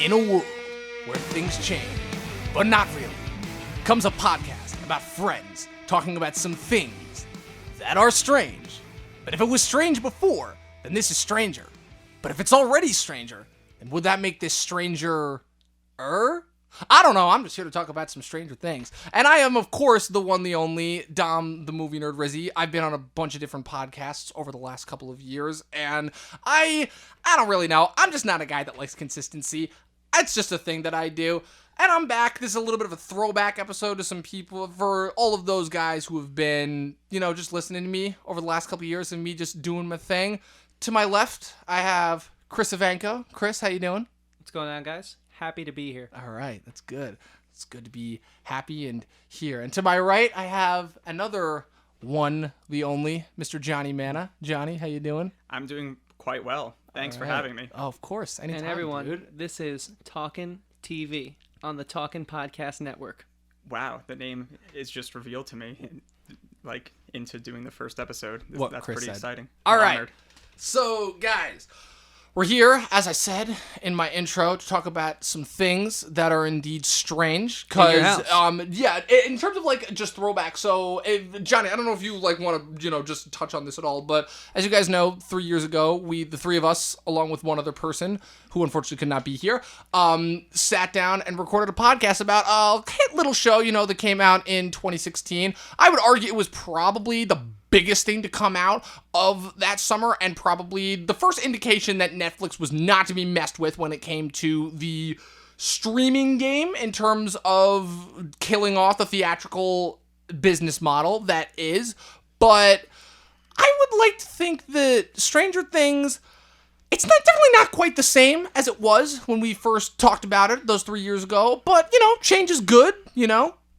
In a world where things change, but not really, comes a podcast about friends talking about some things that are strange. But if it was strange before, then this is stranger. But if it's already stranger, then would that make this stranger-er? I don't know, I'm just here to talk about some stranger things. And I am, of course, the one, the only, Dom, the movie nerd Rizzy. I've been on a bunch of different podcasts over the last couple of years, and I don't really know. I'm just not a guy that likes consistency. It's just a thing that I do. And I'm back. This is a little bit of a throwback episode to some people, for all of those guys who have been, just listening to me over the last couple of years and me just doing my thing. To my left, I have Chris Ivanko. Chris, how you doing? What's going on, guys? Happy to be here. All right, that's good. It's good to be happy and here. And to my right, I have another one, the only, Mr. Johnny Manna. Johnny, how you doing? I'm doing quite well. Thanks for having me. Oh, of course. Anytime, and everyone, dude. This is Talkin TV on the Talkin Podcast Network. Wow, the name is just revealed to me, into doing the first episode. What That's Chris pretty said. exciting. All I'm right. honored. So, guys, we're here, as I said in my intro, to talk about some things that are indeed strange. In your Because, house. in terms of, just throwback. So, Johnny, I don't know if you, want to, just touch on this at all. But as you guys know, 3 years ago, the three of us, along with one other person, who unfortunately could not be here, sat down and recorded a podcast about a hit little show, that came out in 2016. I would argue it was probably the biggest thing to come out of that summer, and probably the first indication that Netflix was not to be messed with when it came to the streaming game in terms of killing off the theatrical business model that is. But I would like to think that Stranger Things, it's definitely not quite the same as it was when we first talked about it those 3 years ago, but, change is good,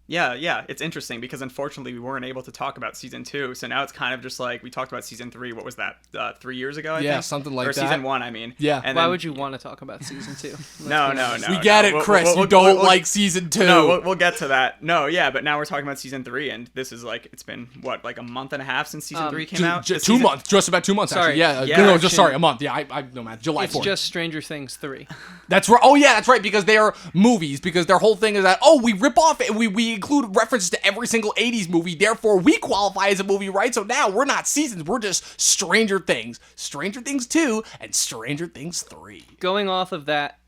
Yeah, it's interesting because unfortunately we weren't able to talk about season 2, so now it's kind of just like we talked about season 3. What was that? 3 years ago, I think? Yeah, something like or that. Or season 1, I mean. Yeah. And Why then, would you want to talk about season 2? No. We get it, Chris. You don't like season 2. No, we'll get to that. No, yeah, but now we're talking about season 3, and this is it's been, a month and a half since season 3 came out? 2 months. Just about 2 months, Sorry. actually. A month. Yeah, I know, man. July 4th. It's just Stranger Things 3. That's right. Oh, yeah, that's right, because they are movies, because their whole thing is that, we rip off, we include references to every single 80s movie, therefore we qualify as a movie, right? So now we're not seasons, we're just Stranger Things. Stranger Things 2 and Stranger Things 3. Going off of that,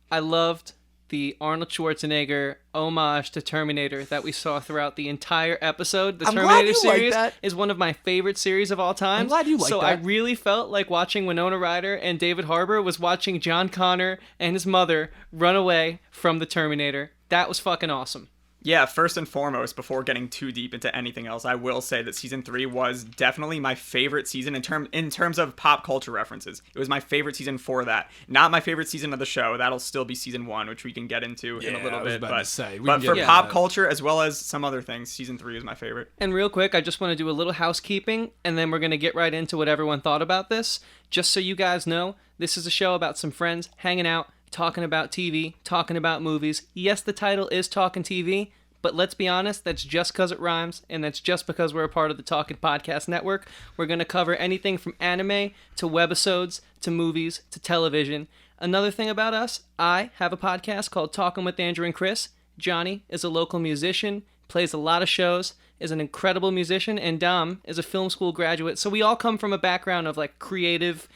I loved the Arnold Schwarzenegger homage to Terminator that we saw throughout the entire episode. The I'm glad Terminator you like series that. is one of my favorite series of all time. I'm glad you like so that. I really felt like watching Winona Ryder and David Harbour was watching John Connor and his mother run away from the Terminator. That was fucking awesome. Yeah, first and foremost, before getting too deep into anything else, I will say that season 3 was definitely my favorite season in terms of pop culture references. It was my favorite season for that. Not my favorite season of the show. That'll still be season 1, which we can get into in a little bit. But for pop culture as well as some other things, season 3 is my favorite. And real quick, I just want to do a little housekeeping, and then we're going to get right into what everyone thought about this. Just so you guys know, this is a show about some friends hanging out, talking about TV, talking about movies. Yes, the title is Talkin' TV, but let's be honest, that's just because it rhymes, and that's just because we're a part of the Talkin' Podcast Network. We're going to cover anything from anime to webisodes to movies to television. Another thing about us, I have a podcast called Talkin' with Andrew and Chris. Johnny is a local musician, plays a lot of shows, is an incredible musician, and Dom is a film school graduate. So we all come from a background of creative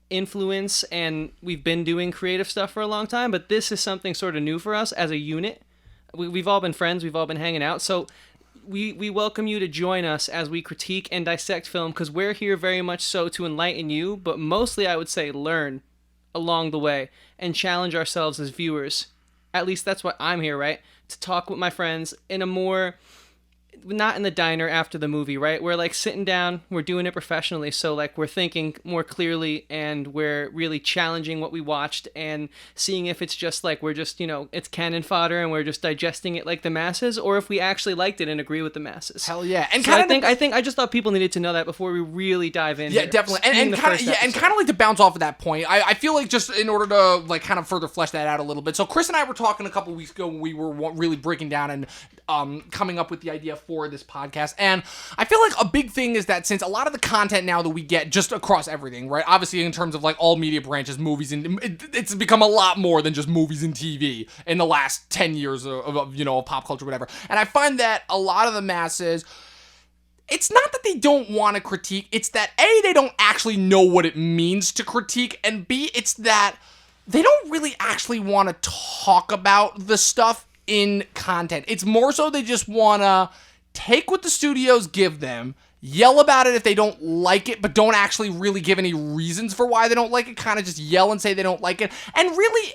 influence, and we've been doing creative stuff for a long time, but this is something sort of new for us as a unit. We've all been friends, we've all been hanging out, so we welcome you to join us as we critique and dissect film, because we're here very much so to enlighten you, but mostly I would say learn along the way and challenge ourselves as viewers. At least that's what I'm here, right? To talk with my friends in a more, not in the diner after the movie, right? We're sitting down, we're doing it professionally, so we're thinking more clearly, and we're really challenging what we watched and seeing if it's just we're just, it's cannon fodder and we're just digesting it like the masses, or if we actually liked it and agree with the masses. Hell yeah. And so I just thought people needed to know that before we really dive in. Yeah, definitely. And kind of to bounce off of that point, I feel like just in order to kind of further flesh that out a little bit. So Chris and I were talking a couple weeks ago when we were really breaking down and coming up with the idea for this podcast. And I feel like a big thing is that since a lot of the content now that we get just across everything, right? Obviously in terms of like all media branches, movies, and it's become a lot more than just movies and TV in the last 10 years of pop culture, whatever. And I find that a lot of the masses, it's not that they don't want to critique, it's that A, they don't actually know what it means to critique, and B, it's that they don't really actually want to talk about the stuff in content. It's more so they just want to take what the studios give them, yell about it if they don't like it, but don't actually really give any reasons for why they don't like it, kind of just yell and say they don't like it. And really,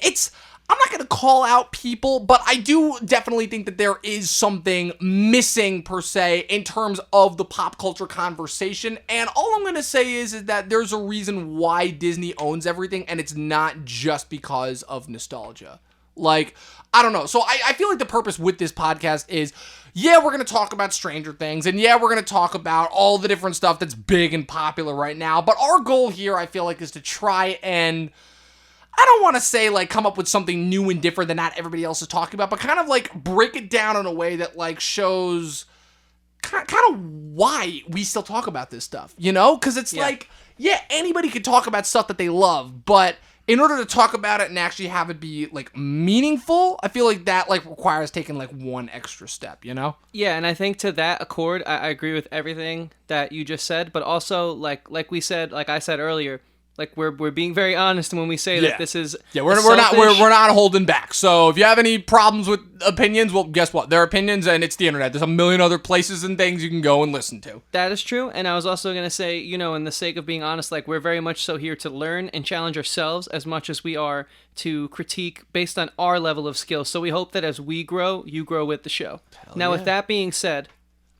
I'm not going to call out people, but I do definitely think that there is something missing, per se, in terms of the pop culture conversation. And all I'm going to say is that there's a reason why Disney owns everything, and it's not just because of nostalgia. Like, I don't know. So I feel like the purpose with this podcast is, yeah, we're going to talk about Stranger Things, and yeah, we're going to talk about all the different stuff that's big and popular right now. But our goal here, I feel like, is to try and, I don't want to say, like, come up with something new and different that not everybody else is talking about, but kind of, like, break it down in a way that, like, shows kind of why we still talk about this stuff, you know? Because it's like, yeah, anybody could talk about stuff that they love, but in order to talk about it and actually have it be, like, meaningful, I feel like that, like, requires taking, like, one extra step, you know? Yeah, and I think to that accord, I agree with everything that you just said, but also, like I said earlier, like, we're being very honest when we say that this is we're not holding back. So if you have any problems with opinions, well, guess what? They're opinions, and it's the internet. There's a million other places and things you can go and listen to. That is true, and I was also going to say, in the sake of being honest, like, we're very much so here to learn and challenge ourselves as much as we are to critique based on our level of skill. So we hope that as we grow, you grow with the show. With that being said,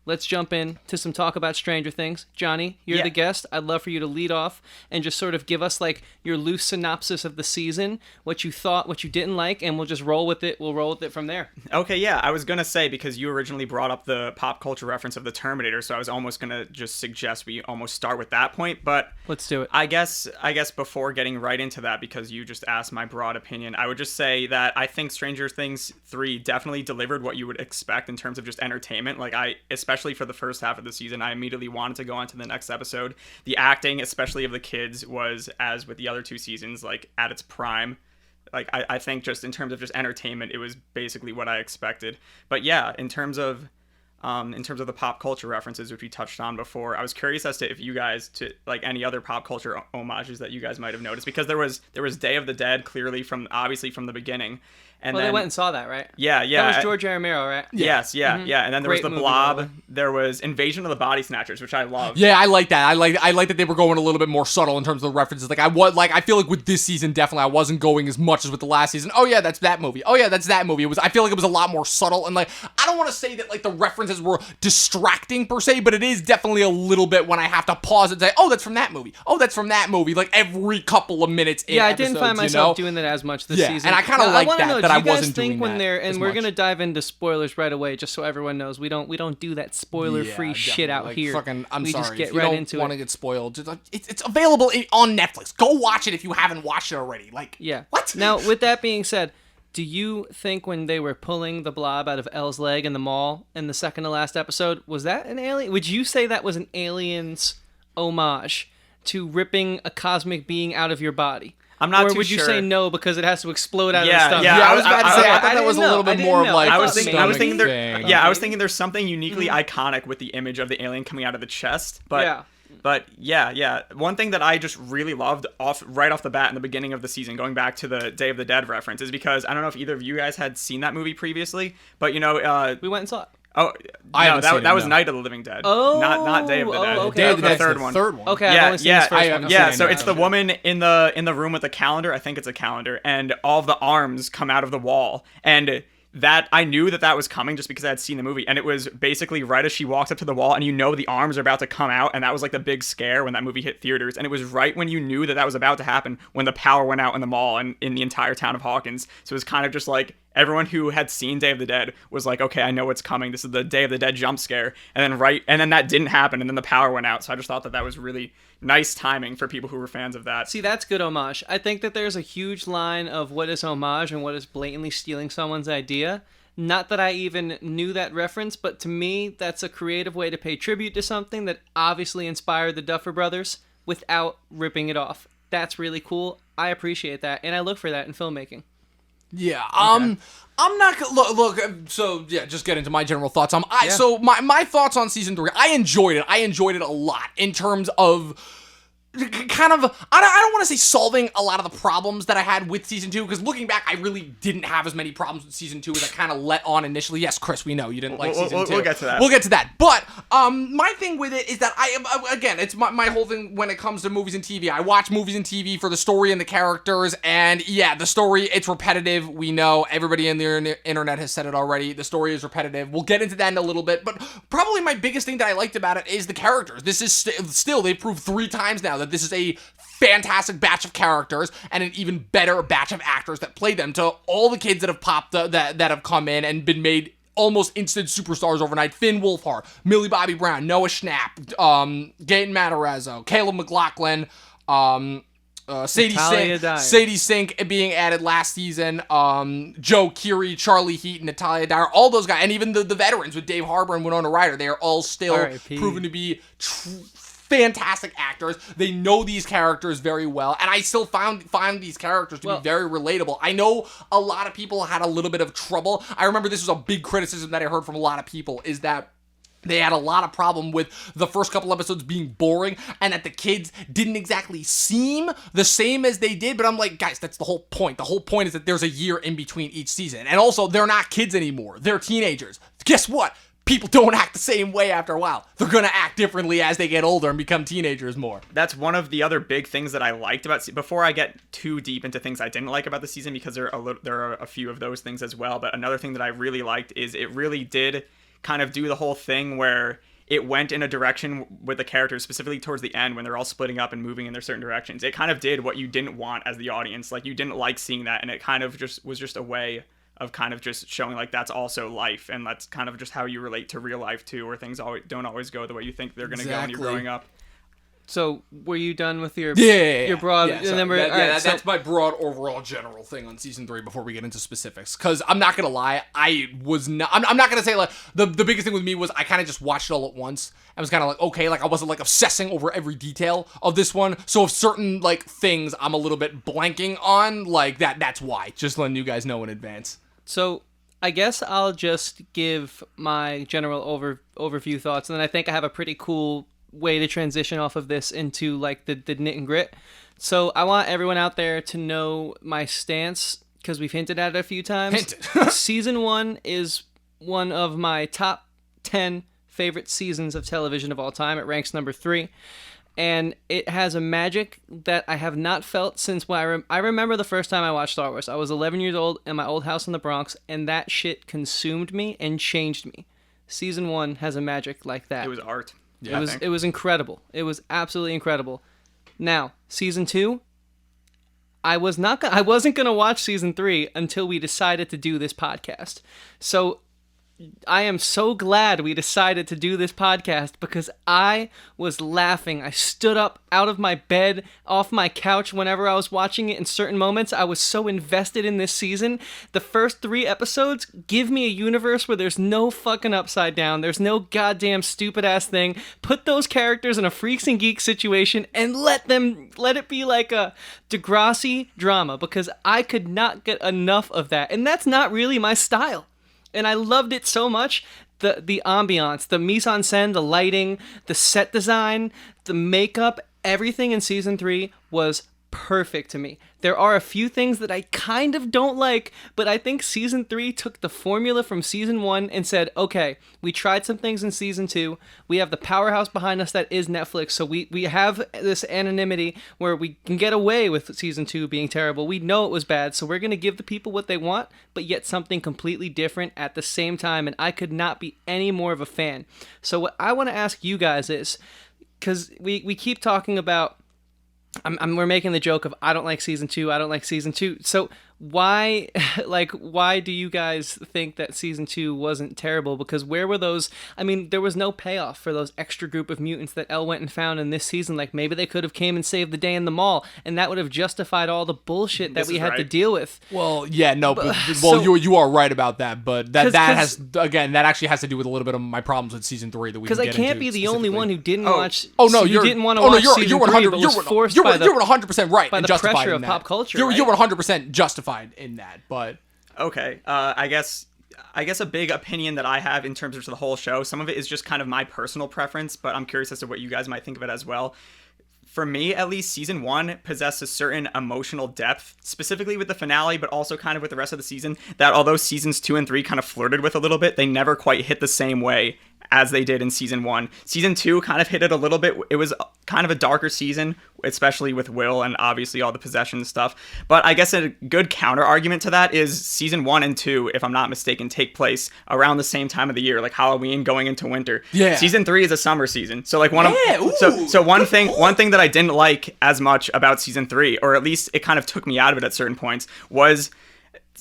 let's jump in to some talk about Stranger Things. Johnny, you're the guest. I'd love for you to lead off and just sort of give us, like, your loose synopsis of the season, what you thought, what you didn't like, and we'll just roll with it. We'll roll with it from there. Okay, yeah. I was going to say, because you originally brought up the pop culture reference of the Terminator, so I was almost going to just suggest we almost start with that point, but let's do it. I guess before getting right into that, because you just asked my broad opinion, I would just say that I think Stranger Things 3 definitely delivered what you would expect in terms of just entertainment. Like, especially for the first half of the season, I immediately wanted to go on to the next episode. The acting, especially of the kids, was, as with the other two seasons, like, at its prime. Like, I think just in terms of just entertainment, it was basically what I expected. But yeah, in terms of the pop culture references, which we touched on before, I was curious as to if you guys, to like any other pop culture homages that you guys might have noticed, because there was Day of the Dead clearly obviously from the beginning. And then, they went and saw that, right? Yeah. That was George Romero, right? Yes, yeah. And then there Great was The movie, Blob. There was Invasion of the Body Snatchers, which I love. Yeah, I like that. I like that they were going a little bit more subtle in terms of the references. Like, I feel like with this season, definitely I wasn't going as much as with the last season. Oh yeah, that's that movie. Oh yeah, that's that movie. I feel like it was a lot more subtle, and like, I don't want to say that like the references were distracting per se, but it is definitely a little bit when I have to pause and say, oh, that's from that movie. Oh, that's from that movie. Like every couple of minutes. In I didn't find myself doing that as much this season. And I kind of like that I wasn't doing that. And we're gonna dive into spoilers right away, just so everyone knows we don't do that spoiler-free shit out like, here. I'm we sorry. Just get if you right don't into want to get spoiled, just, it's available on Netflix. Go watch it if you haven't watched it already. Like, what? Now, with that being said, do you think when they were pulling the blob out of Elle's leg in the mall in the second to last episode, was that an alien? Would you say that was an alien's homage to ripping a cosmic being out of your body? I'm not too sure. Or would you say no because it has to explode out of the stomach? Yeah, I was about to say, I thought that was a little bit more of like I was thinking there's something uniquely iconic with the image of the alien coming out of the chest. But yeah. One thing that I just really loved right off the bat in the beginning of the season, going back to the Day of the Dead reference, is because I don't know if either of you guys had seen that movie previously, but we went and saw it. Oh, no, that was Night of the Living Dead. Oh, not Day of the Dead. Okay. Day of the Dead's third the one. third one. Okay, I've only seen this first one. Yeah. So it's the woman in the room with the calendar. I think it's a calendar, and all of the arms come out of the wall, and that I knew that was coming just because I had seen the movie, and it was basically right as she walks up to the wall, and the arms are about to come out, and that was like the big scare when that movie hit theaters, and it was right when you knew that was about to happen when the power went out in the mall and in the entire town of Hawkins. So it was kind of just like everyone who had seen Day of the Dead was like, okay, I know what's coming. This is the Day of the Dead jump scare, and then that didn't happen, and then the power went out. So I just thought that was really nice timing for people who were fans of that. See, that's good homage. I think that there's a huge line of what is homage and what is blatantly stealing someone's idea. Not that I even knew that reference, but to me, that's a creative way to pay tribute to something that obviously inspired the Duffer Brothers without ripping it off. That's really cool. I appreciate that, and I look for that in filmmaking. Yeah. I'm not gonna look. So yeah, just get into my general thoughts. So my thoughts on season 3. I enjoyed it. I enjoyed it a lot in terms of kind of, I don't want to say solving a lot of the problems that I had with season 2, because looking back, I really didn't have as many problems with season 2 as I kind of let on initially. Yes, Chris, we know you didn't like season 2. We'll get to that. We'll get to that. But my thing with it is that again, it's my whole thing when it comes to movies and TV. I watch movies and TV for the story and the characters, and yeah, the story, it's repetitive. We know, everybody in the internet has said it already. The story is repetitive. We'll get into that in a little bit, but probably my biggest thing that I liked about it is the characters. This is still, they've proved 3 times now that this is a fantastic batch of characters and an even better batch of actors that play them. To all the kids that have popped that have come in and been made almost instant superstars overnight: Finn Wolfhard, Millie Bobby Brown, Noah Schnapp, Gaten Matarazzo, Caleb McLaughlin, Sadie Sink being added last season, Joe Keery, Charlie Heaton, Natalia Dyer, all those guys, and even the veterans with David Harbour and Winona Ryder. They are all still proven to be fantastic actors. They know these characters very well, and I still find these characters to be very relatable. I know a lot of people had a little bit of trouble. I remember this was a big criticism that I heard from a lot of people, is that they had a lot of problem with the first couple episodes being boring, and that the kids didn't exactly seem the same as they did. But I'm like, guys, that's the whole point. The whole point is that there's a year in between each season. And also, they're not kids anymore. They're teenagers. Guess what? People don't act the same way after a while. They're going to act differently as they get older and become teenagers more. That's one of the other big things that I liked about, before I get too deep into things I didn't like about the season, because there are a few of those things as well. But another thing that I really liked is it really did kind of do the whole thing where it went in a direction with the characters, specifically towards the end when they're all splitting up and moving in their certain directions. It kind of did what you didn't want as the audience. Like, you didn't like seeing that, and it kind of just was just a way of kind of just showing, like, that's also life, and that's kind of just how you relate to real life too, where things don't always go the way you think they're going to go when you're growing up. So, were you done with your your broad? That's my broad overall general thing on season 3 before we get into specifics. Because I'm not gonna lie, I'm not gonna say, like, the biggest thing with me was I kind of just watched it all at once. I was kind of like, okay, like, I wasn't like obsessing over every detail of this one. So if certain like things I'm a little bit blanking on, like that's why. Just letting you guys know in advance. So I guess I'll just give my general overview thoughts, and then I think I have a pretty cool way to transition off of this into like the nit and grit. So I want everyone out there to know my stance, because we've hinted at it a few times. Season 1 is one of my top 10 favorite seasons of television of all time. It ranks number 3. And it has a magic that I have not felt since when I remember the first time I watched Star Wars. I was 11 years old in my old house in the Bronx, and that shit consumed me and changed me. Season 1 has a magic like that. It was art. Yeah, it was incredible. It was absolutely incredible. Now, season 2, I wasn't gonna watch season 3 until we decided to do this podcast. So I am so glad we decided to do this podcast, because I was laughing. I stood up out of my bed, off my couch whenever I was watching it in certain moments. I was so invested in this season. The first 3 episodes give me a universe where there's no fucking upside down. There's no goddamn stupid ass thing. Put those characters in a freaks and geeks situation and let it be like a Degrassi drama, because I could not get enough of that. And that's not really my style. And I loved it so much. The ambiance, the mise-en-scène, the lighting, the set design, the makeup, everything in season 3 was perfect to me. There are a few things that I kind of don't like, but I think season 3 took the formula from season 1 and said, okay, we tried some things in season 2. We have the powerhouse behind us that is Netflix, so we have this anonymity where we can get away with season 2 being terrible. We know it was bad, so we're going to give the people what they want, but yet something completely different at the same time, and I could not be any more of a fan. So what I want to ask you guys is, because we keep talking about, we're making the joke of I don't like season 2. So why why do you guys think that season 2 wasn't terrible? Because where were those, I mean, there was no payoff for those extra group of mutants that Elle went and found in this season. Like, maybe they could have came and saved the day in the mall, and that would have justified all the bullshit that we had to deal with. Well, yeah, no, you are right about that, but that actually has to do with a little bit of my problems with season 3 that we, because I can't be the only one who didn't watch. You didn't want to watch season 3, but was forced by the 100% right by and the justified pressure in of that. pop culture. You're 100% justified in that, but okay. I guess a big opinion that I have in terms of the whole show, some of it is just kind of my personal preference, but I'm curious as to what you guys might think of it as well. For me, at least, season 1 possessed a certain emotional depth, specifically with the finale, but also kind of with the rest of the season, that although seasons 2 and 3 kind of flirted with a little bit, they never quite hit the same way as they did in season 1. Season 2 kind of hit it a little bit. It was kind of a darker season, especially with Will and obviously all the possession stuff. But I guess a good counter argument to that is season 1 and 2, if I'm not mistaken, take place around the same time of the year, like Halloween going into winter. Yeah. Season 3 is a summer season. So like one thing that I didn't like as much about season 3, or at least it kind of took me out of it at certain points, was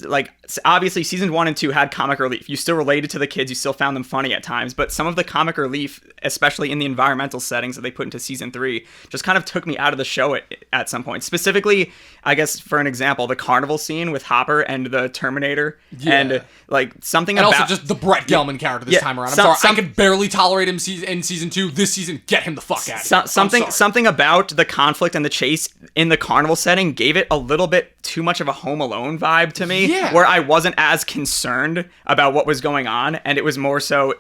like, obviously season 1 and 2 had comic relief. You still related to the kids, you still found them funny at times, but some of the comic relief, especially in the environmental settings that they put into season 3, just kind of took me out of the show at some point. Specifically, I guess for an example, the carnival scene with Hopper and the Terminator, and like something and about also just the Brett Gelman character this time around. I'm sorry, I could barely tolerate him in season 2. This season, get him the fuck out of here. Something about the conflict and the chase in the carnival setting gave it a little bit too much of a Home Alone vibe to me, where I wasn't as concerned about what was going on, and it was more so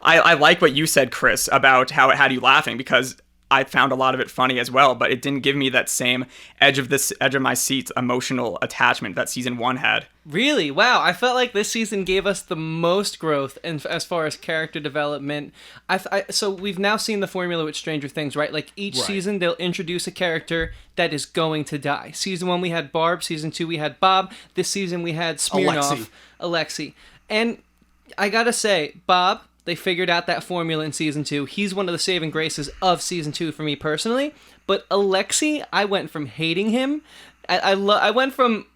I like what you said, Chris, about how it had you laughing, because I found a lot of it funny as well, but it didn't give me that same edge of my seat emotional attachment that season 1 had. Really? Wow. I felt like this season gave us the most growth as far as character development. So we've now seen the formula with Stranger Things, right? Like each season they'll introduce a character that is going to die. Season 1 we had Barb, season 2 we had Bob, this season we had Smirnoff, Alexei. And I gotta say, Bob, they figured out that formula in season 2. He's one of the saving graces of season 2 for me personally. But Alexei, I went from hating him. I went from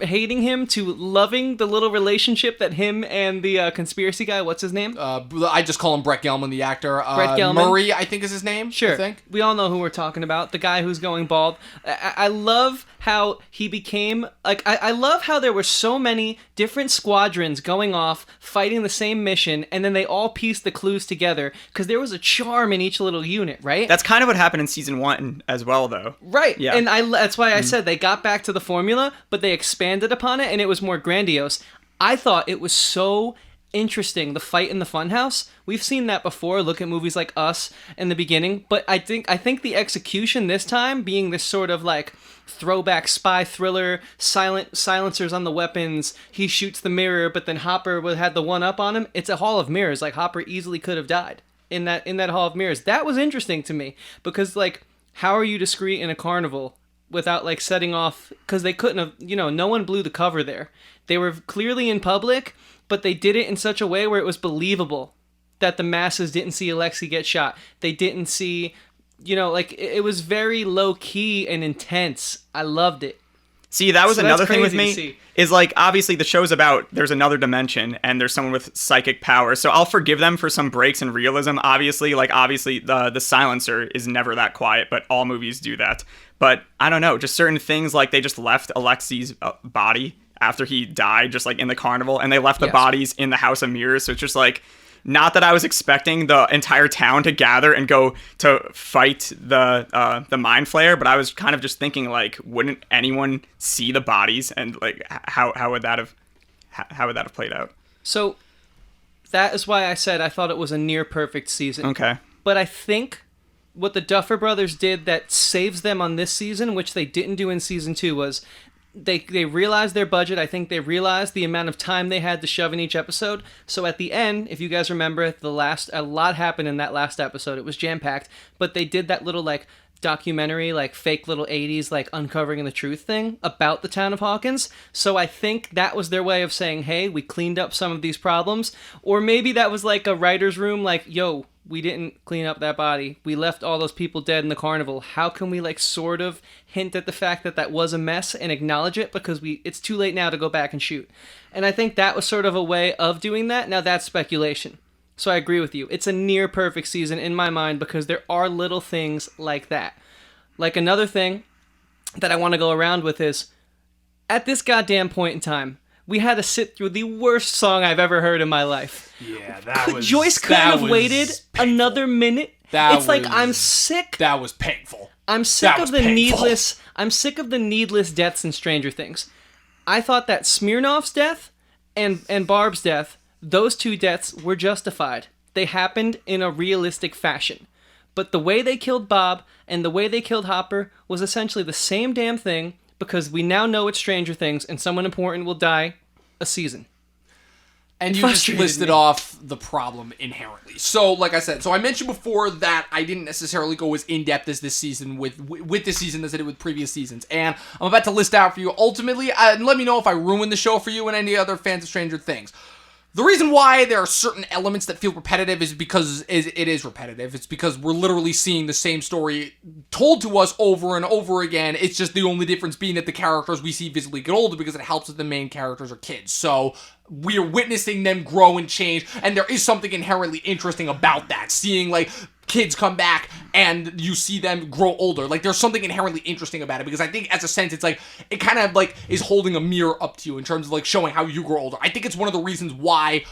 hating him to loving the little relationship that him and the conspiracy guy, what's his name? I just call him Brett Gelman, the actor. Brett Gelman. Murray, I think is his name. Sure. I think. We all know who we're talking about. The guy who's going bald. I love how he became, like, I love how there were so many different squadrons going off, fighting the same mission, and then they all pieced the clues together, because there was a charm in each little unit, right? That's kind of what happened in season 1 as well, though. Right. Yeah. And that's why I said they got back to the formula, but they expanded upon it, and it was more grandiose. I thought it was so interesting, the fight in the funhouse. We've seen that before. Look at movies like Us in the beginning, but I think the execution this time, being this sort of like throwback spy thriller, silencers on the weapons, he shoots the mirror, but then Hopper had the one up on him. It's a hall of mirrors. Like, Hopper easily could have died in that hall of mirrors. That was interesting to me, because like, how are you discreet in a carnival without like setting off, because they couldn't have, no one blew the cover there. They were clearly in public, but they did it in such a way where it was believable that the masses didn't see Alexei get shot. They didn't see, it was very low key and intense. I loved it. See, that was another thing with me, is like, obviously the show's about there's another dimension and there's someone with psychic power, so I'll forgive them for some breaks in realism. Obviously the silencer is never that quiet, but all movies do that. But I don't know, just certain things, like they just left Alexei's body after he died, just like in the carnival, and they left the bodies in the House of Mirrors, so it's just like, not that I was expecting the entire town to gather and go to fight the Mind Flayer, but I was kind of just thinking, like, wouldn't anyone see the bodies, and like how would that have played out? So that is why I said I thought it was a near perfect season. Okay. But I think what the Duffer Brothers did that saves them on this season, which they didn't do in season 2, was they realized their budget. I think they realized the amount of time they had to shove in each episode. So at the end, if you guys remember, a lot happened in that last episode. It was jam-packed, but they did that little like documentary, like fake little 80s, like uncovering the truth thing about the town of Hawkins. So I think that was their way of saying, hey, we cleaned up some of these problems. Or maybe that was like a writer's room, like, yo, we didn't clean up that body. We left all those people dead in the carnival. How can we like sort of hint at the fact that that was a mess and acknowledge it, because it's too late now to go back and shoot. And I think that was sort of a way of doing that. Now that's speculation. So I agree with you. It's a near perfect season in my mind because there are little things like that. Like another thing that I want to go around with is, at this goddamn point in time, we had to sit through the worst song I've ever heard in my life. Yeah, Joyce couldn't have waited painful. Another minute. I'm sick. That was painful. I'm sick of the needless deaths in Stranger Things. I thought that Smirnoff's death and Barb's death, those two deaths were justified. They happened in a realistic fashion. But the way they killed Bob and the way they killed Hopper was essentially the same damn thing, because we now know it's Stranger Things and someone important will die a season. And you just listed off the problem inherently. So, like I said, I mentioned before that I didn't necessarily go as in-depth as this season with this season as I did with previous seasons. And I'm about to list out for you ultimately, and let me know if I ruined the show for you and any other fans of Stranger Things. The reason why there are certain elements that feel repetitive is because it is repetitive. It's because we're literally seeing the same story told to us over and over again. It's just the only difference being that the characters we see visibly get older, because it helps that the main characters are kids. So we are witnessing them grow and change, and there is something inherently interesting about that. Seeing, like, kids come back and you see them grow older. Like, there's something inherently interesting about it, because I think as a sense it's like it kind of like is holding a mirror up to you in terms of like showing how you grow older. I think it's one of the reasons why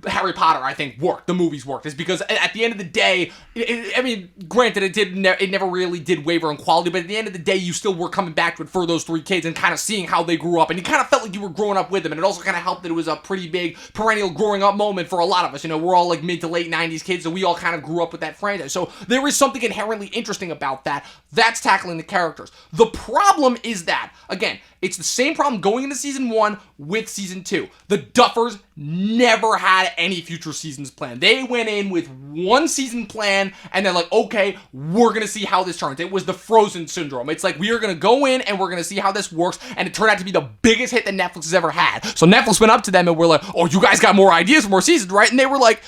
Harry Potter, I think, worked. The movies worked, is because at the end of the day, I mean, granted, it never really did waver in quality, but at the end of the day, you still were coming back to it for those three kids and kind of seeing how they grew up, and you kind of felt like you were growing up with them, and it also kind of helped that it was a pretty big perennial growing up moment for a lot of us. You know, we're all like mid to late 90s kids, so we all kind of grew up with that franchise. So there is something inherently interesting about that. That's tackling the characters. The problem is that, again, it's the same problem going into season 1 with season 2. The Duffers never had any future seasons planned. They went in with one season plan, and they're like, okay, we're going to see how this turns. It was the Frozen syndrome. It's like, we are going to go in, and we're going to see how this works, and it turned out to be the biggest hit that Netflix has ever had. So Netflix went up to them, and we're like, oh, you guys got more ideas for more seasons, right? And they were like,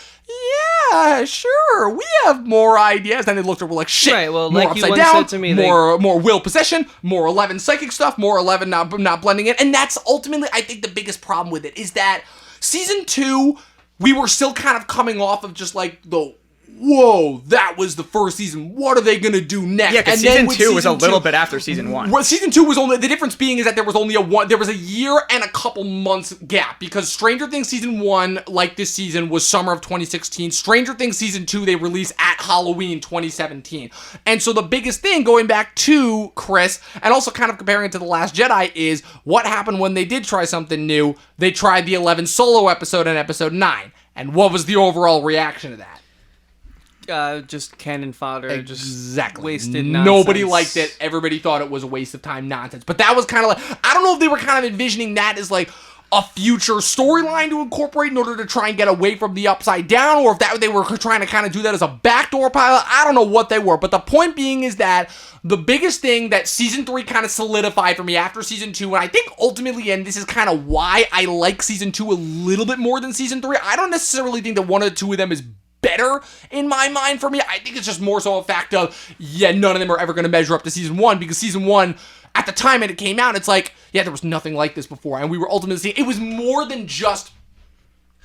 yeah, sure, we have more ideas. Then they looked over like, shit, right, well, more like upside you down, said to me, more will possession, more 11 psychic stuff, more 11 not blending in. And that's ultimately, I think, the biggest problem with it, is that season 2, we were still kind of coming off of just like the, whoa, that was the first season. What are they going to do next? Yeah, because season 2 was a little bit after season 1. Well, season 2 was only, the difference being is that there was only there was a year and a couple months gap, because Stranger Things season 1, like this season, was summer of 2016. Stranger Things season 2, they released at Halloween 2017. And so the biggest thing, going back to Chris, and also kind of comparing it to The Last Jedi, is what happened when they did try something new. They tried the 11 solo episode in episode 9. And what was the overall reaction to that? Just cannon fodder. Exactly. Just wasted nonsense. Nobody liked it. Everybody thought it was a waste of time nonsense. But that was kind of like, I don't know if they were kind of envisioning that as like a future storyline to incorporate in order to try and get away from the Upside Down, or if they were trying to kind of do that as a backdoor pilot. I don't know what they were. But the point being is that the biggest thing that season 3 kind of solidified for me after season 2, and I think ultimately, and this is kind of why I like season 2 a little bit more than season 3, I don't necessarily think that one or two of them is better in my mind for me. I think it's just more so a fact of, yeah, none of them are ever going to measure up to season 1, because season 1, at the time it came out, it's like, yeah, there was nothing like this before, and we were ultimately seeing, it was more than just,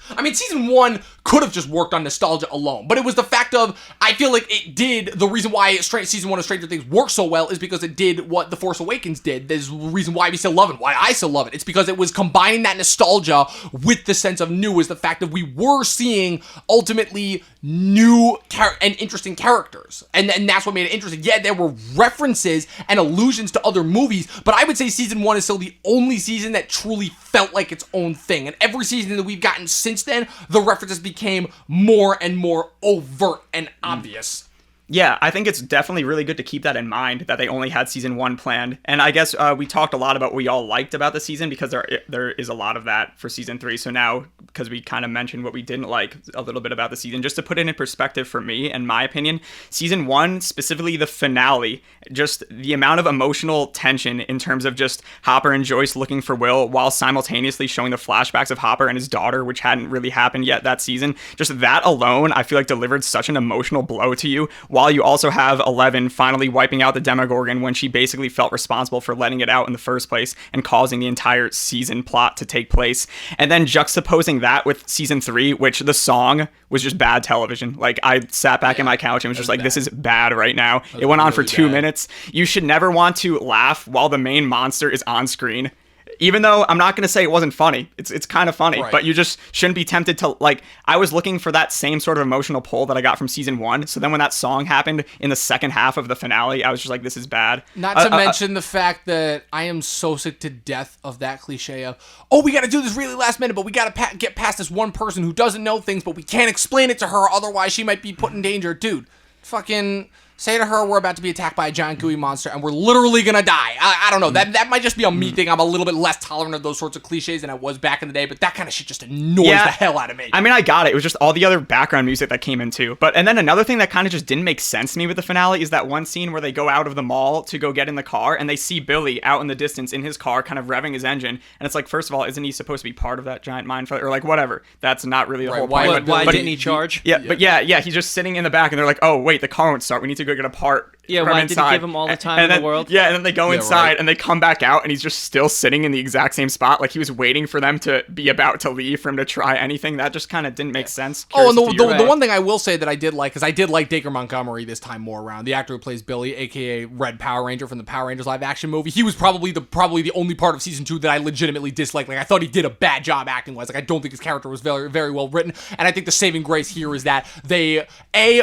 I mean, season 1 could have just worked on nostalgia alone, but it was the fact of, I feel like it did, the reason why season 1 of Stranger Things worked so well is because it did what The Force Awakens did. There's the reason why we still love it, why I still love it. It's because it was combining that nostalgia with the sense of new, is the fact that we were seeing ultimately new and interesting characters, and that's what made it interesting. Yeah, there were references and allusions to other movies, but I would say season 1 is still the only season that truly felt like its own thing, and every season that we've gotten since then, the references became more and more overt and obvious. Yeah, I think it's definitely really good to keep that in mind, that they only had season 1 planned. And I guess we talked a lot about what we all liked about the season, because there is a lot of that for season 3. So now because we kind of mentioned what we didn't like a little bit about the season. Just to put it in perspective for me and my opinion, season 1, specifically the finale, just the amount of emotional tension in terms of just Hopper and Joyce looking for Will while simultaneously showing the flashbacks of Hopper and his daughter, which hadn't really happened yet that season. Just that alone, I feel like delivered such an emotional blow to you, while you also have Eleven finally wiping out the Demogorgon when she basically felt responsible for letting it out in the first place and causing the entire season plot to take place. And then juxtaposing that with season 3, which the song was just bad television. Like, I sat back in my couch and was just like, this is bad right now. It went on for 2 minutes. You should never want to laugh while the main monster is on screen. Even though I'm not going to say it wasn't funny. It's kind of funny, but you just shouldn't be tempted to, like, I was looking for that same sort of emotional pull that I got from season 1. So then when that song happened in the second half of the finale, I was just like, this is bad. Not to mention the fact that I am so sick to death of that cliche of, oh, we got to do this really last minute, but we got to get past this one person who doesn't know things, but we can't explain it to her, otherwise she might be put in danger. Dude, fucking say to her we're about to be attacked by a giant gooey monster and we're literally gonna die. I don't know. That might just be a me thing. I'm a little bit less tolerant of those sorts of cliches than I was back in the day, but that kind of shit just annoys the hell out of me. I mean, I got it. It was just all the other background music that came in too. And then another thing that kind of just didn't make sense to me with the finale is that one scene where they go out of the mall to go get in the car and they see Billy out in the distance in his car kind of revving his engine. And it's like, first of all, isn't he supposed to be part of that giant mind flayer? Or like, whatever. That's not really the whole point. Why didn't he charge? Yeah, he's just sitting in the back and they're like, oh, wait, the car won't start. We need to go get a part. Yeah, why did he give him all the time in the world? Yeah, and then they go inside and they come back out and he's just still sitting in the exact same spot. Like he was waiting for them to be about to leave for him to try anything. That just kind of didn't make sense. And the one thing I will say that I did like is I did like Dacre Montgomery this time more around. The actor who plays Billy, aka Red Power Ranger from the Power Rangers live action movie. He was probably the only part of season 2 that I legitimately disliked. Like I thought he did a bad job acting wise. Like I don't think his character was very, very well written. And I think the saving grace here is that they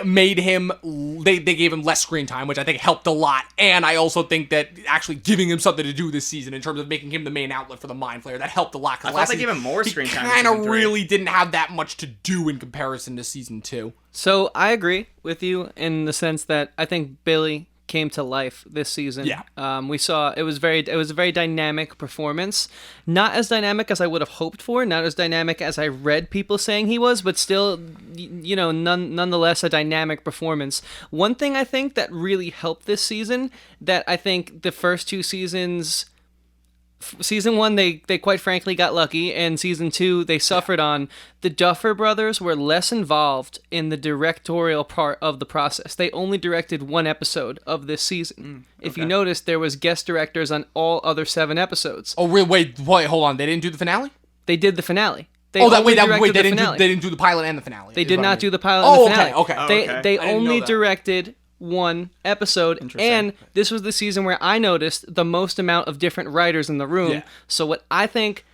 made him they gave him less screen time, which I think helped a lot. And I also think that actually giving him something to do this season in terms of making him the main outlet for the mind flayer, that helped a lot. I thought they gave him more screen time. He kind of really didn't have that much to do in comparison to season 2. So I agree with you in the sense that I think Billy came to life this season. Yeah. We saw it was a very dynamic performance. Not as dynamic as I would have hoped for, not as dynamic as I read people saying he was, but still, nonetheless a dynamic performance. One thing I think that really helped this season, that I think the first 2 seasons, season 1 they quite frankly got lucky, and season 2 they suffered on. The Duffer Brothers were less involved in the directorial part of the process. They only directed 1 episode of this season. If you notice, there was guest directors on all other 7 episodes. Oh, wait, hold on. They didn't do the finale? They did the finale. They didn't do the pilot and the finale. They did not do the pilot and the finale. Okay. They only directed 1 episode, and this was the season where I noticed the most amount of different writers in the room. Yeah. So what I think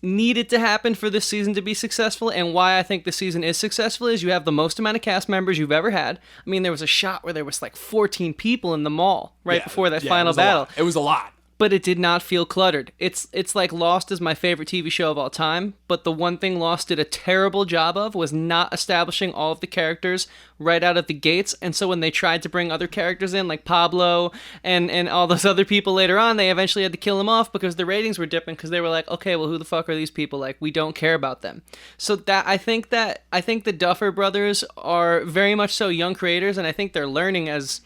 needed to happen for this season to be successful, and why I think this season is successful, is you have the most amount of cast members you've ever had. I mean, there was a shot where there was like 14 people in the mall before that final battle. It was a lot. But it did not feel cluttered. It's like Lost is my favorite TV show of all time, but the one thing Lost did a terrible job of was not establishing all of the characters right out of the gates. And so when they tried to bring other characters in, like Pablo and all those other people later on, they eventually had to kill them off because the ratings were dipping, because they were like, okay, well, who the fuck are these people? Like, we don't care about them. So I think the Duffer Brothers are very much so young creators, and I think they're learning as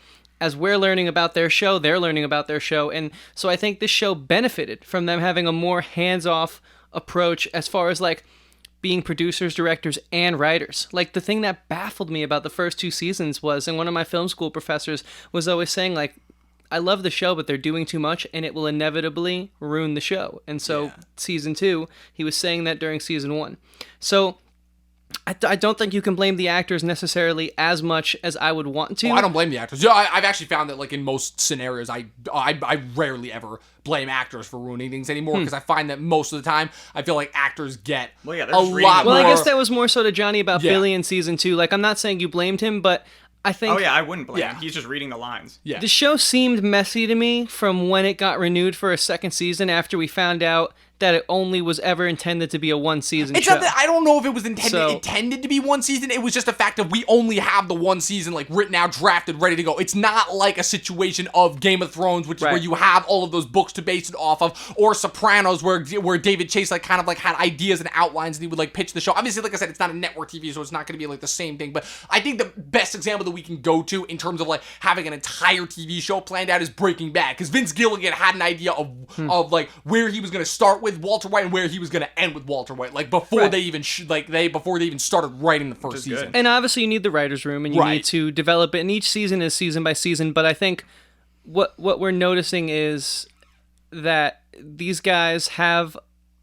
we're learning about their show, they're learning about their show. And so I think this show benefited from them having a more hands-off approach as far as like being producers, directors, and writers. Like the thing that baffled me about the first 2 seasons was, and one of my film school professors was always saying, like, I love the show, but they're doing too much and it will inevitably ruin the show. And so season 2, he was saying that during season 1. So I don't think you can blame the actors necessarily as much as I would want to. Oh, I don't blame the actors. Yeah, I've actually found that, like, in most scenarios, I rarely ever blame actors for ruining things anymore, because I find that most of the time, I feel like actors get a lot more. Well, I guess that was more so to Johnny about Billy in season 2. Like, I'm not saying you blamed him, but I think... Oh, yeah, I wouldn't blame him. He's just reading the lines. Yeah. The show seemed messy to me from when it got renewed for a second season after we found out that it only was ever intended to be a one-season it's show. not that, I don't know if it was intended to be one season. It was just a fact of we only have the one season like written out, drafted, ready to go. It's not like a situation of Game of Thrones, which is where you have all of those books to base it off of, or Sopranos, where David Chase like kind of like had ideas and outlines and he would like pitch the show. Obviously, like I said, it's not a network TV, so it's not going to be like the same thing. But I think the best example that we can go to in terms of like having an entire TV show planned out is Breaking Bad, because Vince Gilligan had an idea of like where he was going to start with Walter White and where he was going to end with Walter White, like before they even before they even started writing the first season. And obviously you need the writer's room and you need to develop it, and each season is season by season. But I think what we're noticing is that these guys have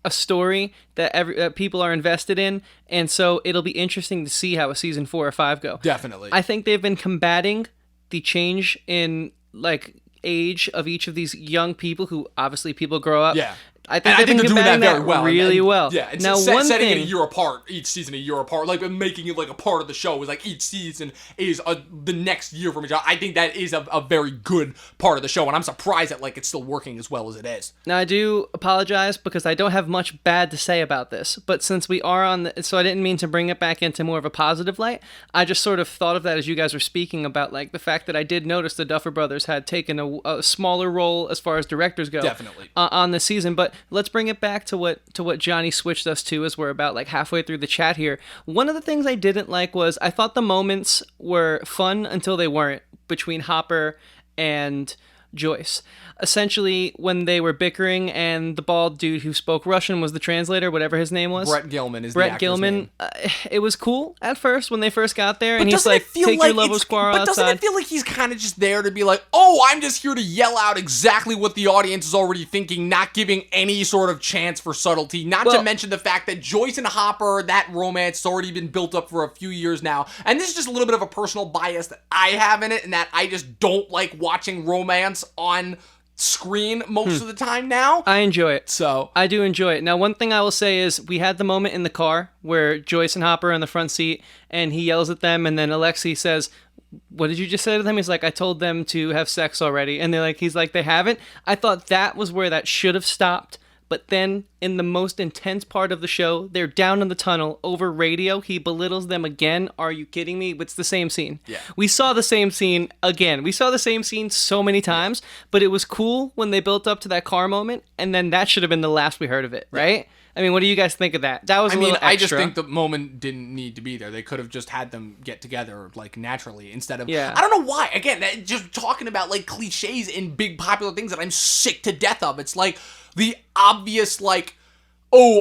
a story that people are invested in, and so it'll be interesting to see how a season 4 or 5 go. Definitely. I think they've been combating the change in like age of each of these young people who obviously people grow up. Yeah. I think they're doing that very well. Really well. Yeah, it's now, setting it a year apart, each season a year apart, like making it like a part of the show is like each season is the next year from each other. I think that is a very good part of the show, and I'm surprised that like it's still working as well as it is. Now I do apologize because I don't have much bad to say about this, but since we are on so I didn't mean to bring it back into more of a positive light. I just sort of thought of that as you guys were speaking about like the fact that I did notice the Duffer Brothers had taken a smaller role as far as directors go. Definitely. On this season, but let's bring it back to what Johnny switched us to as we're about like halfway through the chat here. One of the things I didn't like was I thought the moments were fun until they weren't, between Hopper and Joyce. Essentially, when they were bickering and the bald dude who spoke Russian was the translator, whatever his name was. Brett Gilman is the actor's name. It was cool at first when they first got there, and he's like, take your Lobo Squirrel outside. But doesn't it feel like he's kind of just there to be like, oh, I'm just here to yell out exactly what the audience is already thinking, not giving any sort of chance for subtlety, not to mention the fact that Joyce and Hopper, that romance has already been built up for a few years now, and this is just a little bit of a personal bias that I have in it, and that I just don't like watching romance on screen most of the time now. I enjoy it. So I do enjoy it. Now, one thing I will say is we had the moment in the car where Joyce and Hopper are in the front seat and he yells at them, and then Alexei says, what did you just say to them? He's like, I told them to have sex already. And he's like, they haven't. I thought that was where that should have stopped. But then, in the most intense part of the show, they're down in the tunnel over radio. He belittles them again. Are you kidding me? It's the same scene. Yeah. We saw the same scene again. We saw the same scene so many times, but it was cool when they built up to that car moment, and then that should have been the last we heard of it, right? Yeah. I mean, what do you guys think of that? That was a little extra. I just think the moment didn't need to be there. They could have just had them get together, like, naturally, instead of... Yeah. I don't know why. Again, just talking about, like, cliches in big popular things that I'm sick to death of. It's like the obvious, like,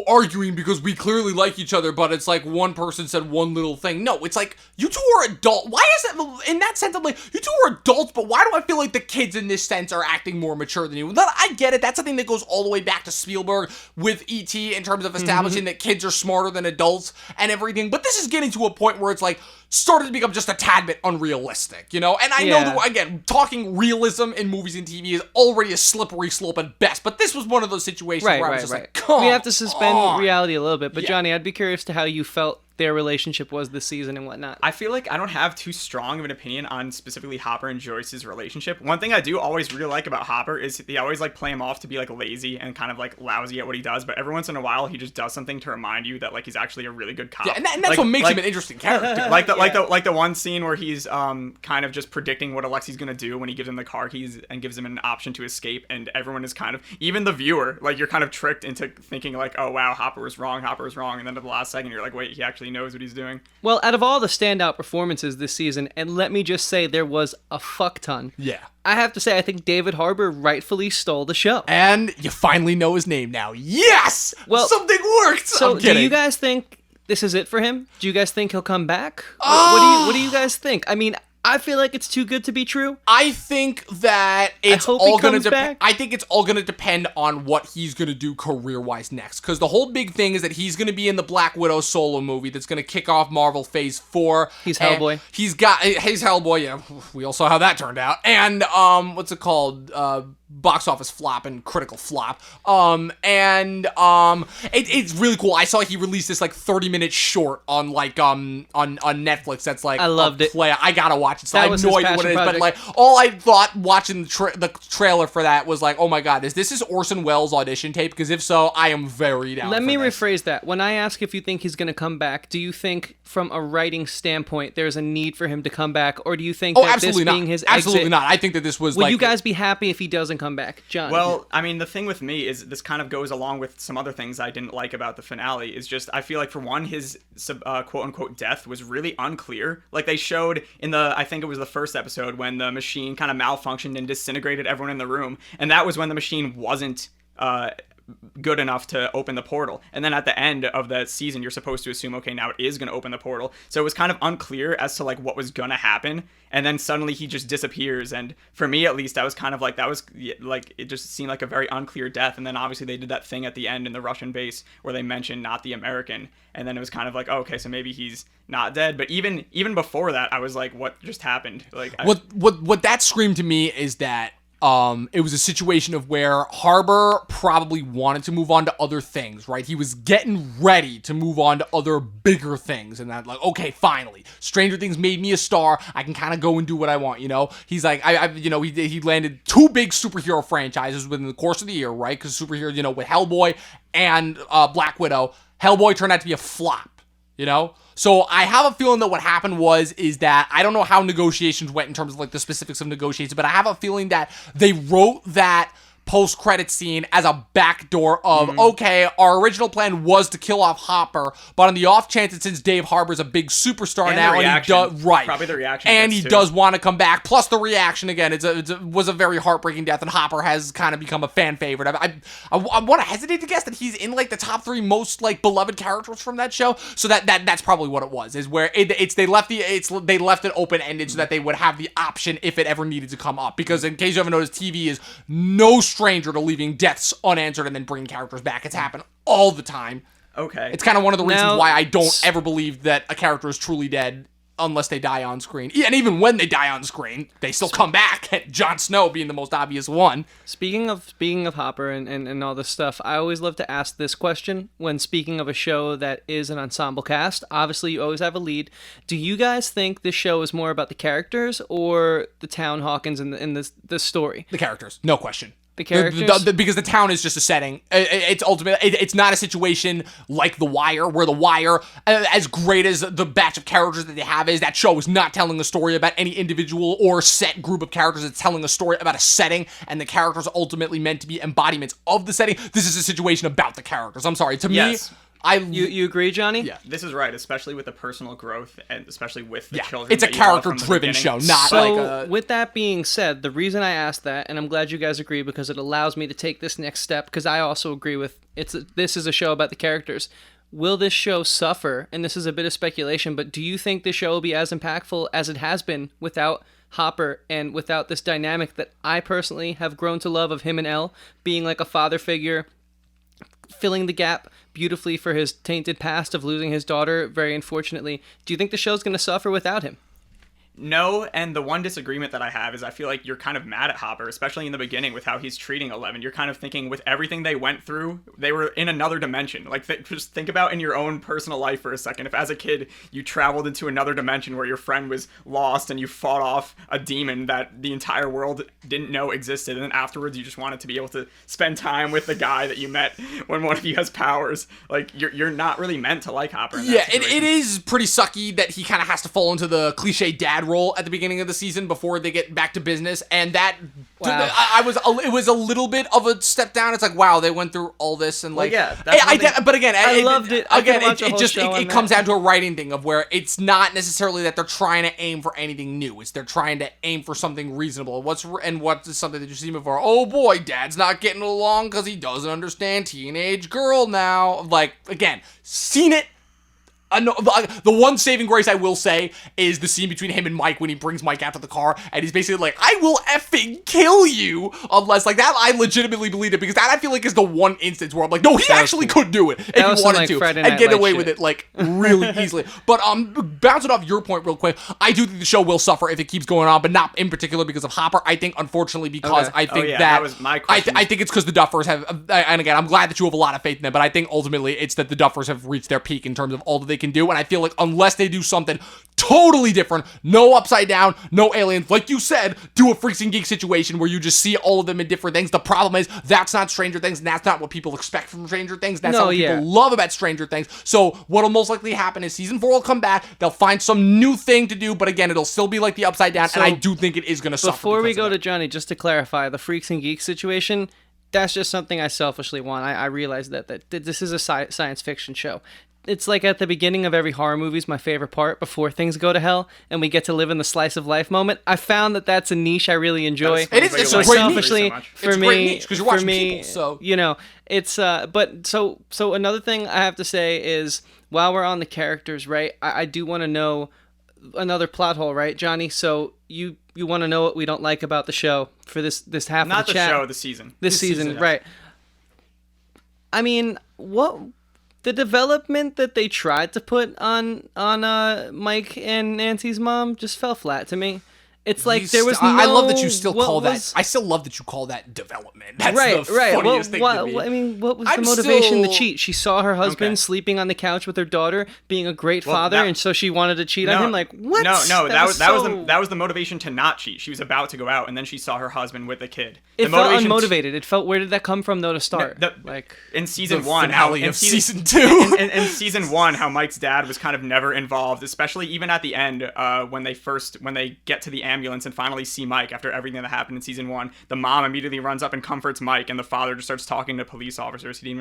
arguing because we clearly like each other, but it's like one person said one little thing. No, it's like, you two are adult. Why is that, in that sense, I'm like, you two are adults, but why do I feel like the kids in this sense are acting more mature than you? I get it. That's something that goes all the way back to Spielberg with E.T. in terms of establishing that kids are smarter than adults and everything. But this is getting to a point where it's like, started to become just a tad bit unrealistic, you know? And I know that, again, talking realism in movies and TV is already a slippery slope at best, but this was one of those situations where I was just like, come on. We have to suspend reality a little bit, but Johnny, I'd be curious to how you felt their relationship was this season and whatnot. I feel like I don't have too strong of an opinion on specifically Hopper and Joyce's relationship. One thing I do always really like about Hopper is they always like play him off to be like lazy and kind of like lousy at what he does, but every once in a while he just does something to remind you that like he's actually a really good cop. Yeah, and that's what makes him an interesting character. Like the one scene where he's kind of just predicting what Alexei's gonna do when he gives him the car keys and gives him an option to escape, and everyone is kind of, even the viewer, like you're kind of tricked into thinking like, oh wow, Hopper was wrong, and then at the last second you're like, wait, he actually knows what he's doing. Well, out of all the standout performances this season, and let me just say there was a fuck ton. Yeah. I have to say, I think David Harbour rightfully stole the show. And you finally know his name now. Yes! Well, something worked! So do you guys think this is it for him? Do you guys think he'll come back? What do you guys think? I mean, I feel like it's too good to be true. I think that it's all going to depend. I think it's all going to depend on what he's going to do career-wise next. Because the whole big thing is that he's going to be in the Black Widow solo movie that's going to kick off Marvel Phase 4. He's Hellboy. He's Hellboy. Yeah, we all saw how that turned out. And what's it called? box office flop and critical flop. It's really cool. I saw he released this like 30-minute short on like on Netflix. That's like I loved it. I gotta watch it. So That I have was no his idea what it is, passion but like all I thought watching the trailer for that was like, oh my god, is this his Orson Welles audition tape? Because if so, I am very down. Let me this. rephrase that. When I ask if you think he's going to come back, do you think from a writing standpoint there's a need for him to come back, or do you think that absolutely this not. being his Absolutely exit, not. I think that this was would you guys be happy if he doesn't come back, John? Well, I mean, the thing with me is this kind of goes along with some other things I didn't like about the finale. Is just I feel like for one, his quote unquote death was really unclear. Like they showed in I think it was the first episode when the machine kind of malfunctioned and disintegrated everyone in the room, and that was when the machine wasn't good enough to open the portal. And then at the end of the season, you're supposed to assume, okay, now it is going to open the portal. So it was kind of unclear as to like what was going to happen. And then suddenly he just disappears. And for me, at least, I was kind of like, that was like, it just seemed like a very unclear death. And then obviously they did that thing at the end in the Russian base where they mentioned not the American. And then it was kind of like, oh, okay, so maybe he's not dead. But even before that, I was like, what just happened? Like, what that screamed to me is that it was a situation of where Harbour probably wanted to move on to other things, right? He was getting ready to move on to other bigger things, and that like, okay, finally, Stranger Things made me a star. I can kind of go and do what I want, you know. He's like, he landed 2 big superhero franchises within the course of the year, right? Because superhero, you know, with Hellboy and Black Widow, Hellboy turned out to be a flop, you know. So I have a feeling that what happened is that I don't know how negotiations went in terms of like the specifics of negotiations, but I have a feeling that they wrote that post-credit scene as a backdoor of, okay, our original plan was to kill off Hopper, but on the off chance that since Dave Harbour's a big superstar and now, the reaction, and he does probably the reaction, and he does want to come back. Plus the reaction again, was a very heartbreaking death, and Hopper has kind of become a fan favorite. I want to hesitate to guess that he's in like the top 3 most like beloved characters from that show. So that's probably what it was. Is where they left it open ended so that they would have the option if it ever needed to come up. Because in case you haven't noticed, TV is no stranger to leaving deaths unanswered and then bringing characters back. It's happened all the time. Okay. It's kind of one of the reasons Now, why I don't ever believe that a character is truly dead unless they die on screen. And even when they die on screen, they still come back. Jon Snow being the most obvious one. Speaking of Hopper and all this stuff, I always love to ask this question when speaking of a show that is an ensemble cast. Obviously, you always have a lead. Do you guys think this show is more about the characters or the town Hawkins in the story? The characters, no question. The characters? Because the town is just a setting. It's ultimately, it's not a situation like The Wire, where The Wire, as great as the batch of characters that they have is, that show is not telling a story about any individual or set group of characters. It's telling a story about a setting, and the characters are ultimately meant to be embodiments of the setting. This is a situation about the characters. I'm sorry. To me, You agree, Johnny? Yeah. This is right, especially with the personal growth and especially with the children. It's a character-driven show, not So, like a... with that being said, the reason I asked that, and I'm glad you guys agree because it allows me to take this next step, because I also agree with this is a show about the characters. Will this show suffer? And this is a bit of speculation, but do you think this show will be as impactful as it has been without Hopper and without this dynamic that I personally have grown to love of him and Elle being like a father figure, filling the gap beautifully for his tainted past of losing his daughter very unfortunately? Do you think the show's going to suffer without him? No, and the one disagreement that I have is I feel like you're kind of mad at Hopper, especially in the beginning with how he's treating Eleven. You're kind of thinking with everything they went through, they were in another dimension. Like, just think about in your own personal life for a second. If as a kid you traveled into another dimension where your friend was lost and you fought off a demon that the entire world didn't know existed, and then afterwards you just wanted to be able to spend time with the guy that you met when one of you has powers. Like, you're not really meant to like Hopper in that situation. it is pretty sucky that he kind of has to fall into the cliche dad role at the beginning of the season before they get back to business, and that it was a little bit of a step down. It's like, wow, they went through all this, and like, but again, I loved it. Again, it comes down to a writing thing of where it's not necessarily that they're trying to aim for anything new. It's they're trying to aim for something reasonable. What's something that you've seen before? Oh boy, dad's not getting along because he doesn't understand teenage girl now. Like, again, seen it No, the one saving grace I will say is the scene between him and Mike when he brings Mike out to the car and he's basically like, I will effing kill you unless, like, that I legitimately believe it, because that I feel like is the one instance where I'm like, no, he actually could do it if he wanted to and get away with it, like, really easily. But bouncing off your point real quick, I do think the show will suffer if it keeps going on, but not in particular because of Hopper. I think, unfortunately, because I think that was my question. I think it's because the Duffers have, and again, I'm glad that you have a lot of faith in them, but I think ultimately it's that the Duffers have reached their peak in terms of all that they can do, and I feel like unless they do something totally different, no upside down, no aliens, like you said, do a Freaks and Geeks situation where you just see all of them in different things. The problem is that's not Stranger Things, and that's not what people expect from Stranger Things. That's not what people love about Stranger Things. So what'll most likely happen is season 4 will come back, they'll find some new thing to do, but again, it'll still be like the upside down, and I do think it is going to suffer. Before we go to Johnny, just to clarify, the Freaks and Geeks situation, that's just something I selfishly want. I realize that this is a science fiction show. It's like at the beginning of every horror movie is my favorite part, before things go to hell and we get to live in the slice of life moment. I found that that's a niche I really enjoy. It's so a great selfishly niche. for it's me, a great niche because you're watching people, so you know, it's but so another thing I have to say is, while we're on the characters, right? I do want to know another plot hole, right, Johnny? So you want to know what we don't like about the show for this half Not of the the chat. show, the season. This season, yes. right? I mean, what the development that they tried to put on Mike and Nancy's mom just fell flat to me. It's like there was no... I love that you still call that... I still love that you call that development. That's the funniest thing to me. I mean, what was the motivation to cheat? She saw her husband sleeping on the couch with her daughter, being a great father, and so she wanted to cheat on him? Like, what? No, that was the motivation to not cheat. She was about to go out, and then she saw her husband with a kid. It felt unmotivated. It felt... Where did that come from, though, to start? In season 1... in season 2. In season 1, how Mike's dad was kind of never involved, especially even at the end, when they get to the ambulance and finally see Mike after everything that happened in season 1, the mom immediately runs up and comforts Mike, and the father just starts talking to police officers. He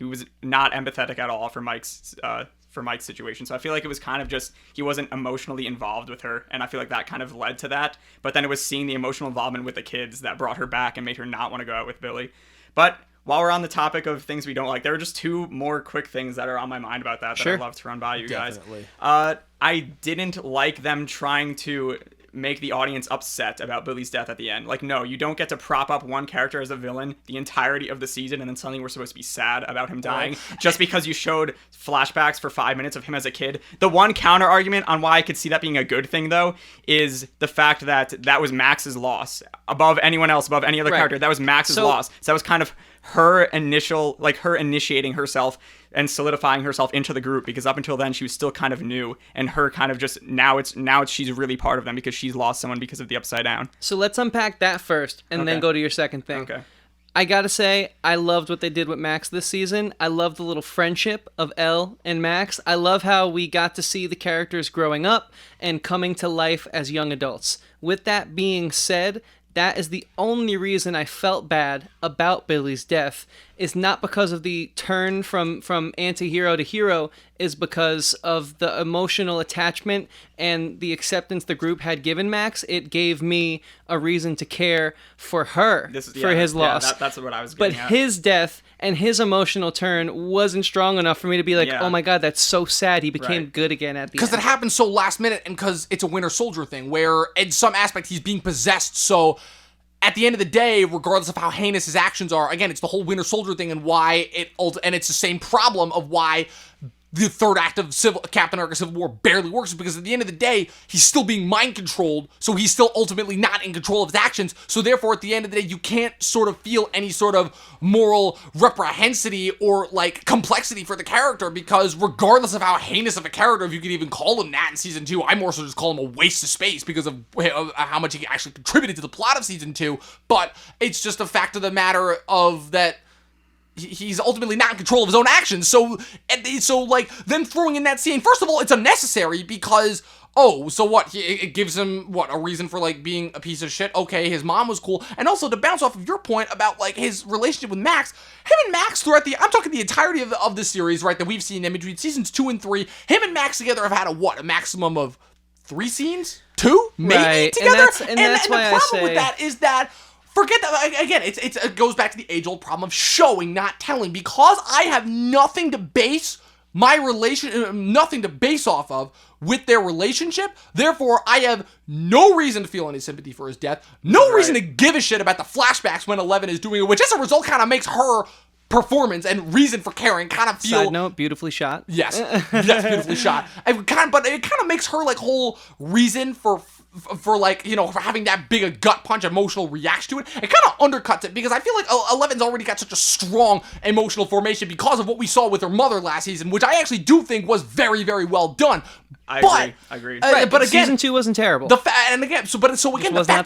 was not empathetic at all for Mike's situation. So I feel like it was kind of just, he wasn't emotionally involved with her, and I feel like that kind of led to that. But then it was seeing the emotional involvement with the kids that brought her back and made her not want to go out with Billy. But while we're on the topic of things we don't like, there are just 2 more quick things that are on my mind about that I'd love to run by you guys. I didn't like them trying to make the audience upset about Billy's death at the end. Like, no, you don't get to prop up one character as a villain the entirety of the season and then suddenly we're supposed to be sad about him dying just because you showed flashbacks for 5 minutes of him as a kid. The one counter argument on why I could see that being a good thing, though, is the fact that was Max's loss. Above anyone else, above any other character, that was Max's loss. So that was kind of her initiating herself and solidifying herself into the group, because up until then she was still kind of new, and her kind of just now it's she's really part of them because she's lost someone because of the upside down. So let's unpack that first and then go to your second thing. Okay. I gotta say, I loved what they did with Max this season. I love the little friendship of Elle and Max. I love how we got to see the characters growing up and coming to life as young adults. With that being said, that is the only reason I felt bad about Billy's death, is not because of the turn from anti-hero to hero, is because of the emotional attachment and the acceptance the group had given Max. It gave me a reason to care for her, for his loss. That's what I was getting at. But his death and his emotional turn wasn't strong enough for me to be like, oh my God, that's so sad. He became good again at the end. Because it happened so last minute, and because it's a Winter Soldier thing, where in some aspect he's being possessed, so... At the end of the day, regardless of how heinous his actions are, again, it's the whole Winter Soldier thing and why and it's the same problem of why the third act of Captain America Civil War barely works, because at the end of the day, he's still being mind controlled, so he's still ultimately not in control of his actions, so therefore at the end of the day, you can't sort of feel any sort of moral reprehensity or like complexity for the character, because regardless of how heinous of a character, if you could even call him that in season 2, I more so just call him a waste of space because of how much he actually contributed to the plot of season 2, but it's just a fact of the matter of that he's ultimately not in control of his own actions. So like, then throwing in that scene, first of all, it's unnecessary because, so what? It gives him, a reason for, like, being a piece of shit? Okay, his mom was cool. And also, to bounce off of your point about, like, his relationship with Max, him and Max throughout I'm talking the entirety of the series, right, that we've seen in between seasons 2 and 3, him and Max together have had a maximum of 3 scenes? 2? Maybe? Together? And that's why the problem with that is that, forget that, again, it goes back to the age-old problem of showing, not telling. Because I have nothing to base my nothing to base off of with their relationship. Therefore, I have no reason to feel any sympathy for his death. No reason to give a shit about the flashbacks when 11 is doing it, which as a result kind of makes her performance and reason for caring kind of feel... Side note, beautifully shot. Yes, beautifully shot. But it kind of makes her like whole reason for like, you know, for having that big a gut punch emotional reaction to it. It kind of undercuts it because I feel like 11's already got such a strong emotional formation because of what we saw with her mother last season, which I actually do think was very, very well done. I agree. Right, but again, season 2 wasn't terrible. the fact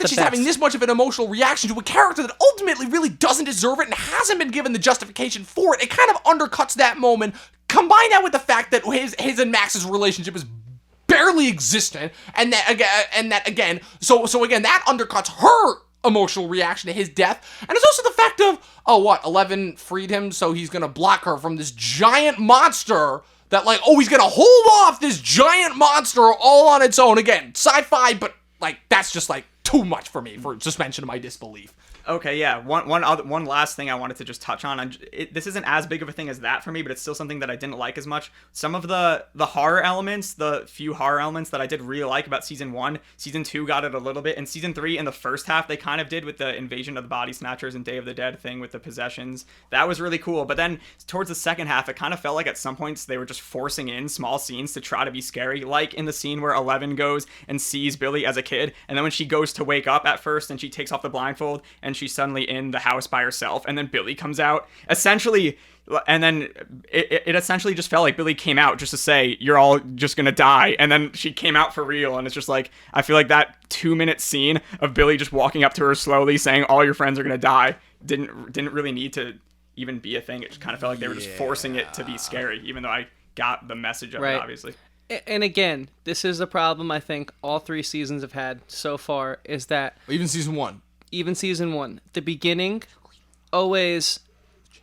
that she's having this much of an emotional reaction to a character that ultimately really doesn't deserve it and hasn't been given the justification for it, it kind of undercuts that moment. Combine that with the fact that his and Max's relationship is barely existent, and that again, so again, that undercuts her emotional reaction to his death. And it's also the fact of 11 freed him, so he's gonna block her from this giant monster. That like, he's gonna hold off this giant monster all on its own. Again, sci-fi, but like that's just like too much for me for suspension of my disbelief. Okay, yeah. One last thing I wanted to just touch on. This isn't as big of a thing as that for me, but it's still something that I didn't like as much. Some of the horror elements, the few horror elements that I did really like about season 1, season 2 got it a little bit, and season 3 in the first half they kind of did with the invasion of the body snatchers and Day of the Dead thing with the possessions. That was really cool. But then towards the second half, it kind of felt like at some points they were just forcing in small scenes to try to be scary, like in the scene where 11 goes and sees Billy as a kid, and then when she goes to wake up at first and she takes off the blindfold and she's suddenly in the house by herself, and then Billy comes out essentially, and then it essentially just felt like Billy came out just to say you're all just gonna die, and then she came out for real. And it's just like, I feel like that 2-minute scene of Billy just walking up to her slowly saying all your friends are gonna die didn't really need to even be a thing. It just kind of felt like they were just forcing it to be scary, even though I got the message of it, obviously. And again, this is a problem I think all 3 seasons have had so far, is that Even season 1, the beginning always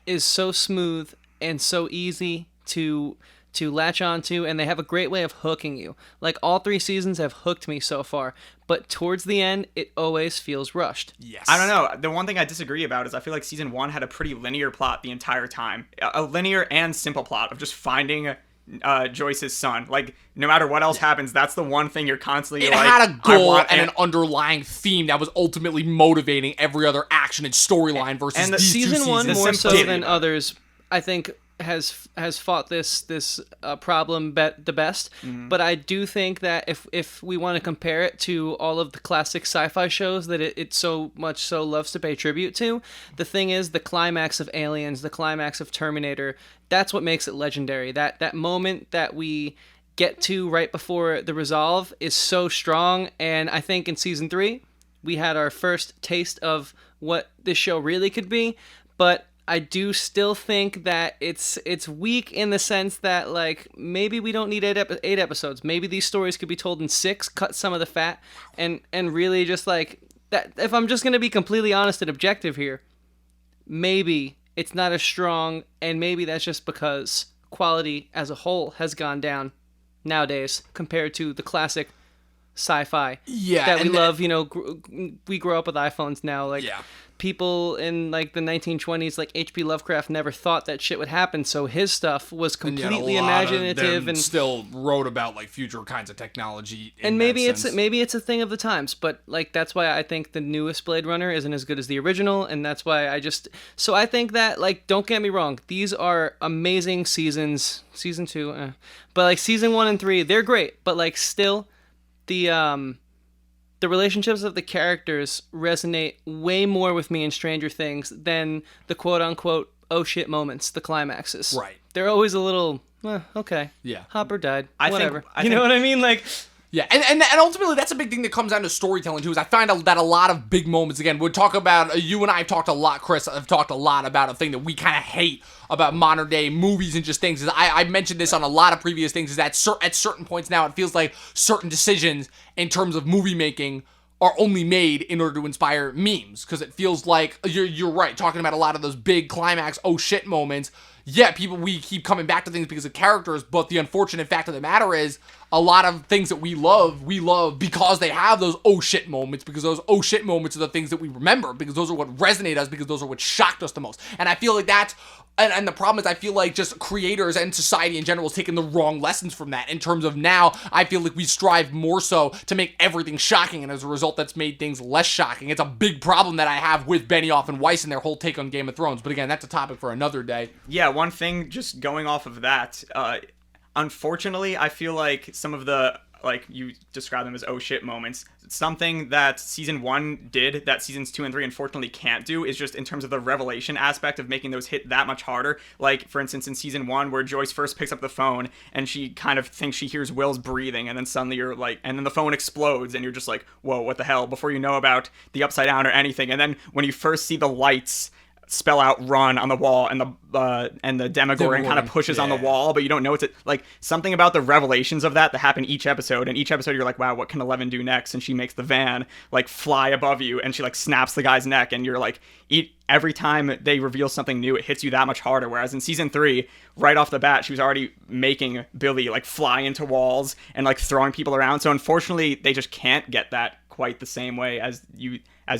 is so smooth and so easy to latch onto, and they have a great way of hooking you. Like, all 3 seasons have hooked me so far, but towards the end, it always feels rushed. Yes. I don't know. The one thing I disagree about is I feel like season 1 had a pretty linear plot the entire time. A linear and simple plot of just finding Joyce's son. Like, no matter what else happens, that's the one thing you're constantly it had a goal and an underlying theme that was ultimately motivating every other action and storyline versus and these season 2 1 seasons. more so than others, I think, has fought this problem the best. But I do think that if we want to compare it to all of the classic sci-fi shows that it so much so loves to pay tribute to, the thing is, the climax of Aliens, the climax of Terminator, that's what makes it legendary. That moment that we get to right before the resolve is so strong. And I think in season 3 we had our first taste of what this show really could be. But I do still think that it's weak in the sense that, like, maybe we don't need 8 episodes. Maybe these stories could be told in 6, cut some of the fat, and really just like that. If I'm just gonna be completely honest and objective here, maybe it's not as strong, and maybe that's just because quality as a whole has gone down nowadays compared to the classic sci-fi that we love. You know, we grow up with iPhones now, like. Yeah. People in like the 1920s, like H.P. Lovecraft, never thought that shit would happen, so his stuff was completely imaginative and still wrote about like future kinds of technology. And maybe it's a thing of the times, but like that's why I think the newest Blade Runner isn't as good as the original, and that's why I think that, like, don't get me wrong, these are amazing seasons. Season 2, but like season 1 and 3, they're great, but like still the relationships of the characters resonate way more with me in Stranger Things than the quote-unquote oh shit moments, the climaxes. Right. They're always a little, okay. Yeah. Hopper died. I Whatever. think, you know what I mean? Like... Yeah, and ultimately that's a big thing that comes down to storytelling too. Is I find that a lot of big moments, again, we'll talk about, you and I have talked a lot, Chris, have talked a lot about a thing that we kind of hate about modern day movies and just things. Is I mentioned this on a lot of previous things, is that at certain points now it feels like certain decisions in terms of movie making are only made in order to inspire memes, because it feels like, you're right, talking about a lot of those big climax oh shit moments. yeah, we keep coming back to things because of characters, but the unfortunate fact of the matter is a lot of things that we love because they have those oh shit moments, because those oh shit moments are the things that we remember, because those are what resonate us, because those are what shocked us the most. And I feel like that's, and the problem is I feel like just creators and society in general is taking the wrong lessons from that, in terms of now I feel like we strive more so to make everything shocking, and as a result that's made things less shocking. It's a big problem that I have with Benioff and Weiss and their whole take on Game of Thrones, but again, that's a topic for another day. Yeah, one thing, just going off of that, unfortunately, I feel like some of the, like you describe them as oh shit moments, something that season 1 did that seasons 2 and 3 unfortunately can't do is just in terms of the revelation aspect of making those hit that much harder. Like, for instance, in season 1 where Joyce first picks up the phone and she kind of thinks she hears Will's breathing, and then suddenly you're like, and then the phone explodes and you're just like, whoa, what the hell, before you know about the Upside Down or anything. And then when you first see the lights spell out run on the wall, and the demogorgon kind of pushes on the wall, but you don't know it's like something about the revelations of that happen each episode, and each episode you're like, wow, what can Eleven do next? And she makes the van like fly above you, and she like snaps the guy's neck, and you're like, every time they reveal something new, it hits you that much harder. Whereas in season 3, right off the bat, she was already making Billy like fly into walls and like throwing people around. So unfortunately, they just can't get that quite the same way as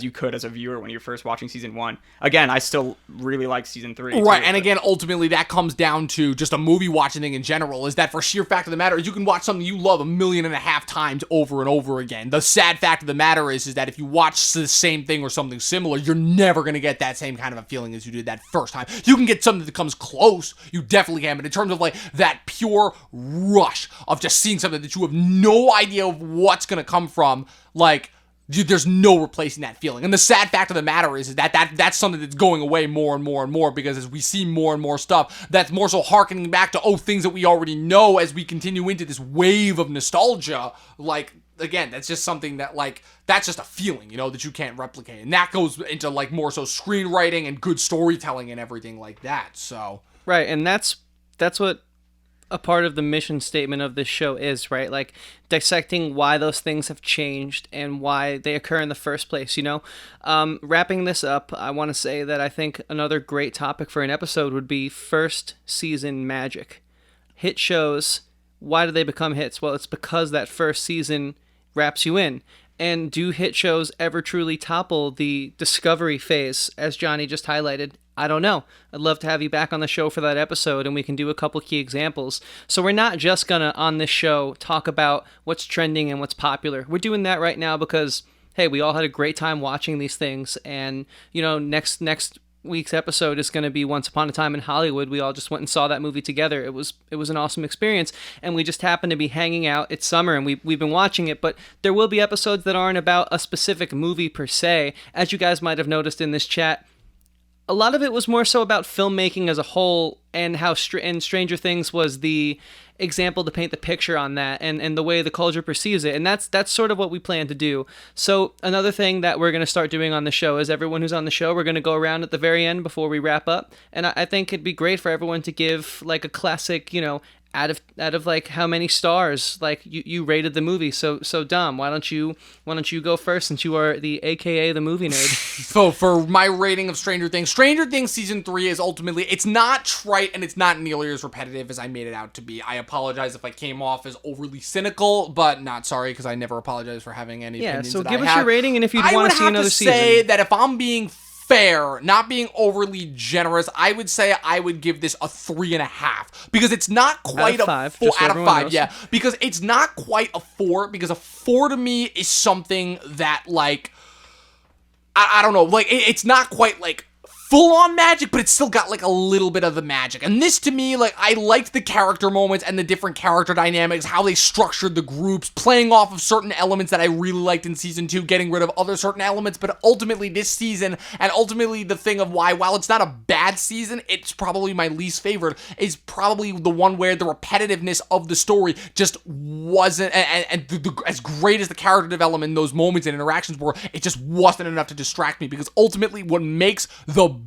you could as a viewer when you're first watching season 1. Again, I still really like season 3. Right, and again, ultimately, that comes down to just a movie watching thing in general, is that for sheer fact of the matter is you can watch something you love 1.5 million times over and over again. The sad fact of the matter is that if you watch the same thing or something similar, you're never going to get that same kind of a feeling as you did that first time. You can get something that comes close, you definitely can, but in terms of like that pure rush of just seeing something that you have no idea of what's going to come from, like, dude, there's no replacing that feeling. And the sad fact of the matter is that that's something that's going away more and more and more, because as we see more and more stuff that's more so harkening back to things that we already know as we continue into this wave of nostalgia, like, again, that's just something that, like, that's just a feeling, that you can't replicate. And that goes into like more so screenwriting and good storytelling and everything like that. So right, and that's what a part of the mission statement of this show is, right? Like, dissecting why those things have changed and why they occur in the first place, Wrapping this up, I want to say that I think another great topic for an episode would be first season magic. Hit shows, why do they become hits? Well, it's because that first season wraps you in. And do hit shows ever truly topple the discovery phase, as Johnny just highlighted? I don't know. I'd love to have you back on the show for that episode, and we can do a couple key examples. So we're not just gonna, on this show, talk about what's trending and what's popular. We're doing that right now because, hey, we all had a great time watching these things, and, next week's episode is going to be Once Upon a Time in Hollywood. We all just went and saw that movie together. It was an awesome experience, and we just happened to be hanging out. It's summer, and we've been watching it, but there will be episodes that aren't about a specific movie per se. As you guys might have noticed in this chat, a lot of it was more so about filmmaking as a whole, and how and Stranger Things was the example to paint the picture on that, and the way the culture perceives it, and that's sort of what we plan to do. So another thing that we're going to start doing on the show is everyone who's on the show, we're going to go around at the very end before we wrap up, and I think it'd be great for everyone to give like a classic, out of like how many stars like you rated the movie. So Dom, why don't you go first, since you are the AKA the movie nerd? So for my rating of Stranger Things season 3 is ultimately, it's not trite and it's not nearly as repetitive as I made it out to be. I apologize if I came off as overly cynical, but not sorry, because I never apologize for having any opinions. So that give I us have. your rating, and if you'd want to see another season. I would have to say that if I'm being fair, not being overly generous, I would say I would give this a 3.5, because it's not quite out of five, a 4 so out of 5. knows. Yeah, because it's not quite a 4, because a 4 to me is something that, like, I don't know, like, it's not quite like full-on magic, but it's still got like a little bit of the magic. And this, to me, like, I liked the character moments and the different character dynamics, how they structured the groups, playing off of certain elements that I really liked in season 2, getting rid of other certain elements. But ultimately this season, and ultimately the thing of why, while it's not a bad season, it's probably my least favorite, is probably the one where the repetitiveness of the story just wasn't, and as great as the character development in those moments and interactions were, it just wasn't enough to distract me. Because ultimately what makes the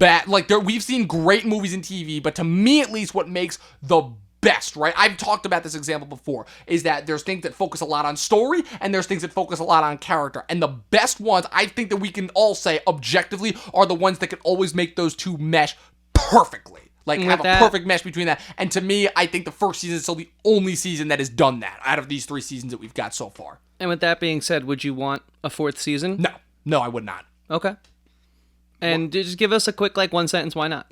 we've seen great movies in TV, but to me at least, what makes the best, right? I've talked about this example before, is that there's things that focus a lot on story, and there's things that focus a lot on character. And the best ones, I think that we can all say objectively, are the ones that can always make those two mesh perfectly. Like, And have with a that- perfect mesh between that. And to me, I think the first season is still the only season that has done that out of these 3 seasons that we've got so far. And with that being said, would you want a 4th season? No, I would not. Okay. And just give us a quick, like, 1 sentence. Why not?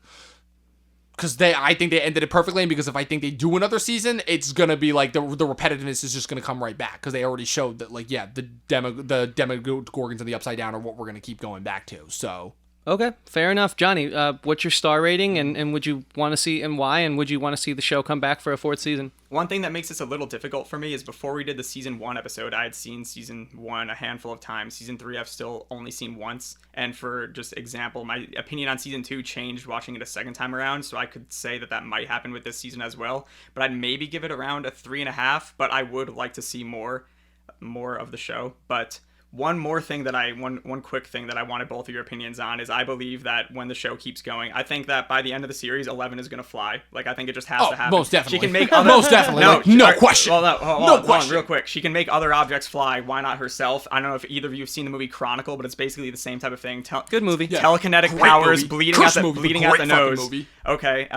Because I think they ended it perfectly, and because if I think they do another season, it's gonna be like the repetitiveness is just gonna come right back, because they already showed that, like, yeah, the demogorgons and the Upside Down are what we're gonna keep going back to. So Okay, fair enough. Johnny, what's your star rating, and would you want to see, and why, and would you want to see the show come back for a 4th season? One thing that makes this a little difficult for me is before we did the season 1 episode, I had seen season 1 a handful of times. Season 3 I've still only seen once. And for just example, my opinion on season 2 changed watching it a second time around, so I could say that might happen with this season as well. But I'd maybe give it around a 3.5, but I would like to see more of the show. But one quick thing that I wanted both of your opinions on is I believe that when the show keeps going, I think that by the end of the series, 11 is going to fly. Like, I think it just has to happen. Most definitely. She can make other... Most definitely. No question. Well, hold on, question. real quick. She can make other objects fly. Why not herself? I don't know if either of you have seen the movie Chronicle, but it's basically the same type of thing. Good movie. Yeah. Telekinetic Great powers, movie. bleeding out the Great nose. movie. Okay.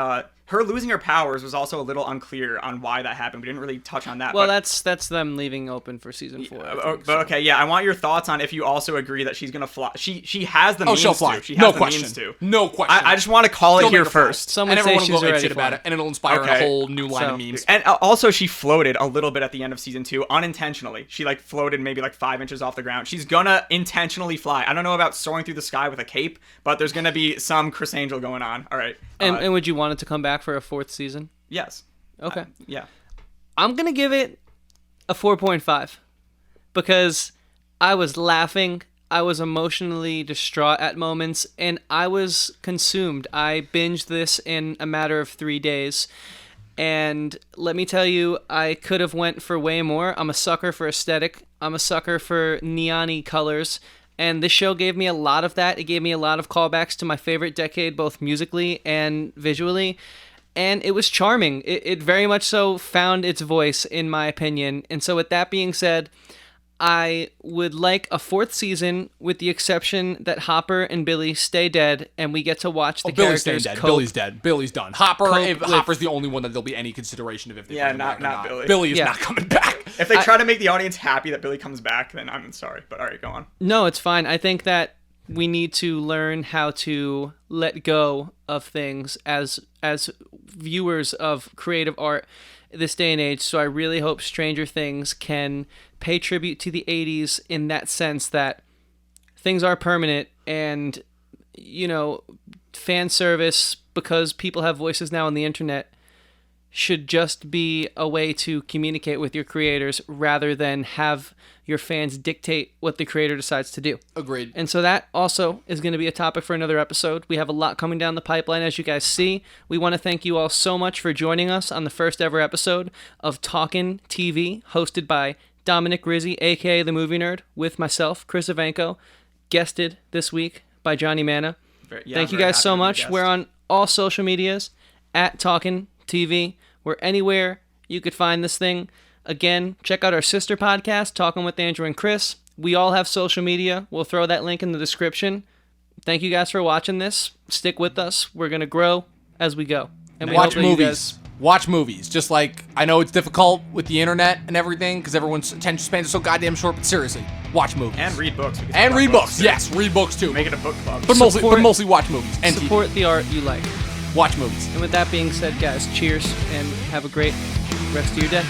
Her losing her powers was also a little unclear on why that happened. We didn't really touch on that. Well, but, that's them leaving open for season 4. but okay, yeah, I want your thoughts on if you also agree that she's gonna fly. She has the means she'll fly. to. She has No the question. means to. No question. I just want to call She'll it here make her fly. first. Some And would say everyone she's will go already shit about flying. it, and it'll inspire a whole new line of memes. And also, she floated a little bit at the end of season 2 unintentionally. She like floated maybe like 5 inches off the ground. She's gonna intentionally fly. I don't know about soaring through the sky with a cape, but there's gonna be some Chris Angel going on. All right. And would you want it to come back for a 4th season? Yes. Okay. Yeah. I'm going to give it a 4.5 because I was laughing. I was emotionally distraught at moments, and I was consumed. I binged this in a matter of 3 days. And let me tell you, I could have went for way more. I'm a sucker for aesthetic. I'm a sucker for neon-y colors. And this show gave me a lot of that. It gave me a lot of callbacks to my favorite decade, both musically and visually. And it was charming. It very much so found its voice, in my opinion. And so with that being said, I would like a 4th season, with the exception that Hopper and Billy stay dead, and we get to watch the Billy's staying characters dead. cope. Billy's dead. Billy's done. Cope Hopper's the only one that there'll be any consideration of if they Yeah, bring him back or not Billy. Billy is Yeah. not coming back. If they try to make the audience happy that Billy comes back, then I'm sorry. But all right, go on. No, it's fine. I think that we need to learn how to let go of things as viewers of creative art this day and age. So I really hope Stranger Things can pay tribute to the 80s in that sense, that things are permanent, and, you know, fan service, because people have voices now on the internet, should just be a way to communicate with your creators rather than have your fans dictate what the creator decides to do. Agreed. And so that also is going to be a topic for another episode. We have a lot coming down the pipeline, as you guys see. We want to thank you all so much for joining us on the first ever episode of Talkin TV, hosted by Dominic Rizzi, aka The Movie Nerd, with myself, Chris Ivanko, guested this week by Johnny Mana. Thank you guys so much. We're on all social medias at Talkin TV. We're anywhere you could find this thing. Again, check out our sister podcast, Talking with Andrew and Chris. We all have social media. We'll throw that link in the description. Thank you guys for watching this. Stick with us. We're going to grow as we go. And we Watch hope that you movies. guys- Watch movies. Just like, I know it's difficult with the internet and everything because everyone's attention spans are so goddamn short, but seriously, watch movies. And read books. We can And talk read about books. too. Yes, read books too. Make it a book club. But Support- mostly watch movies and support the art you like. TV. Watch movies. And with that being said, guys, cheers and have a great rest of your day.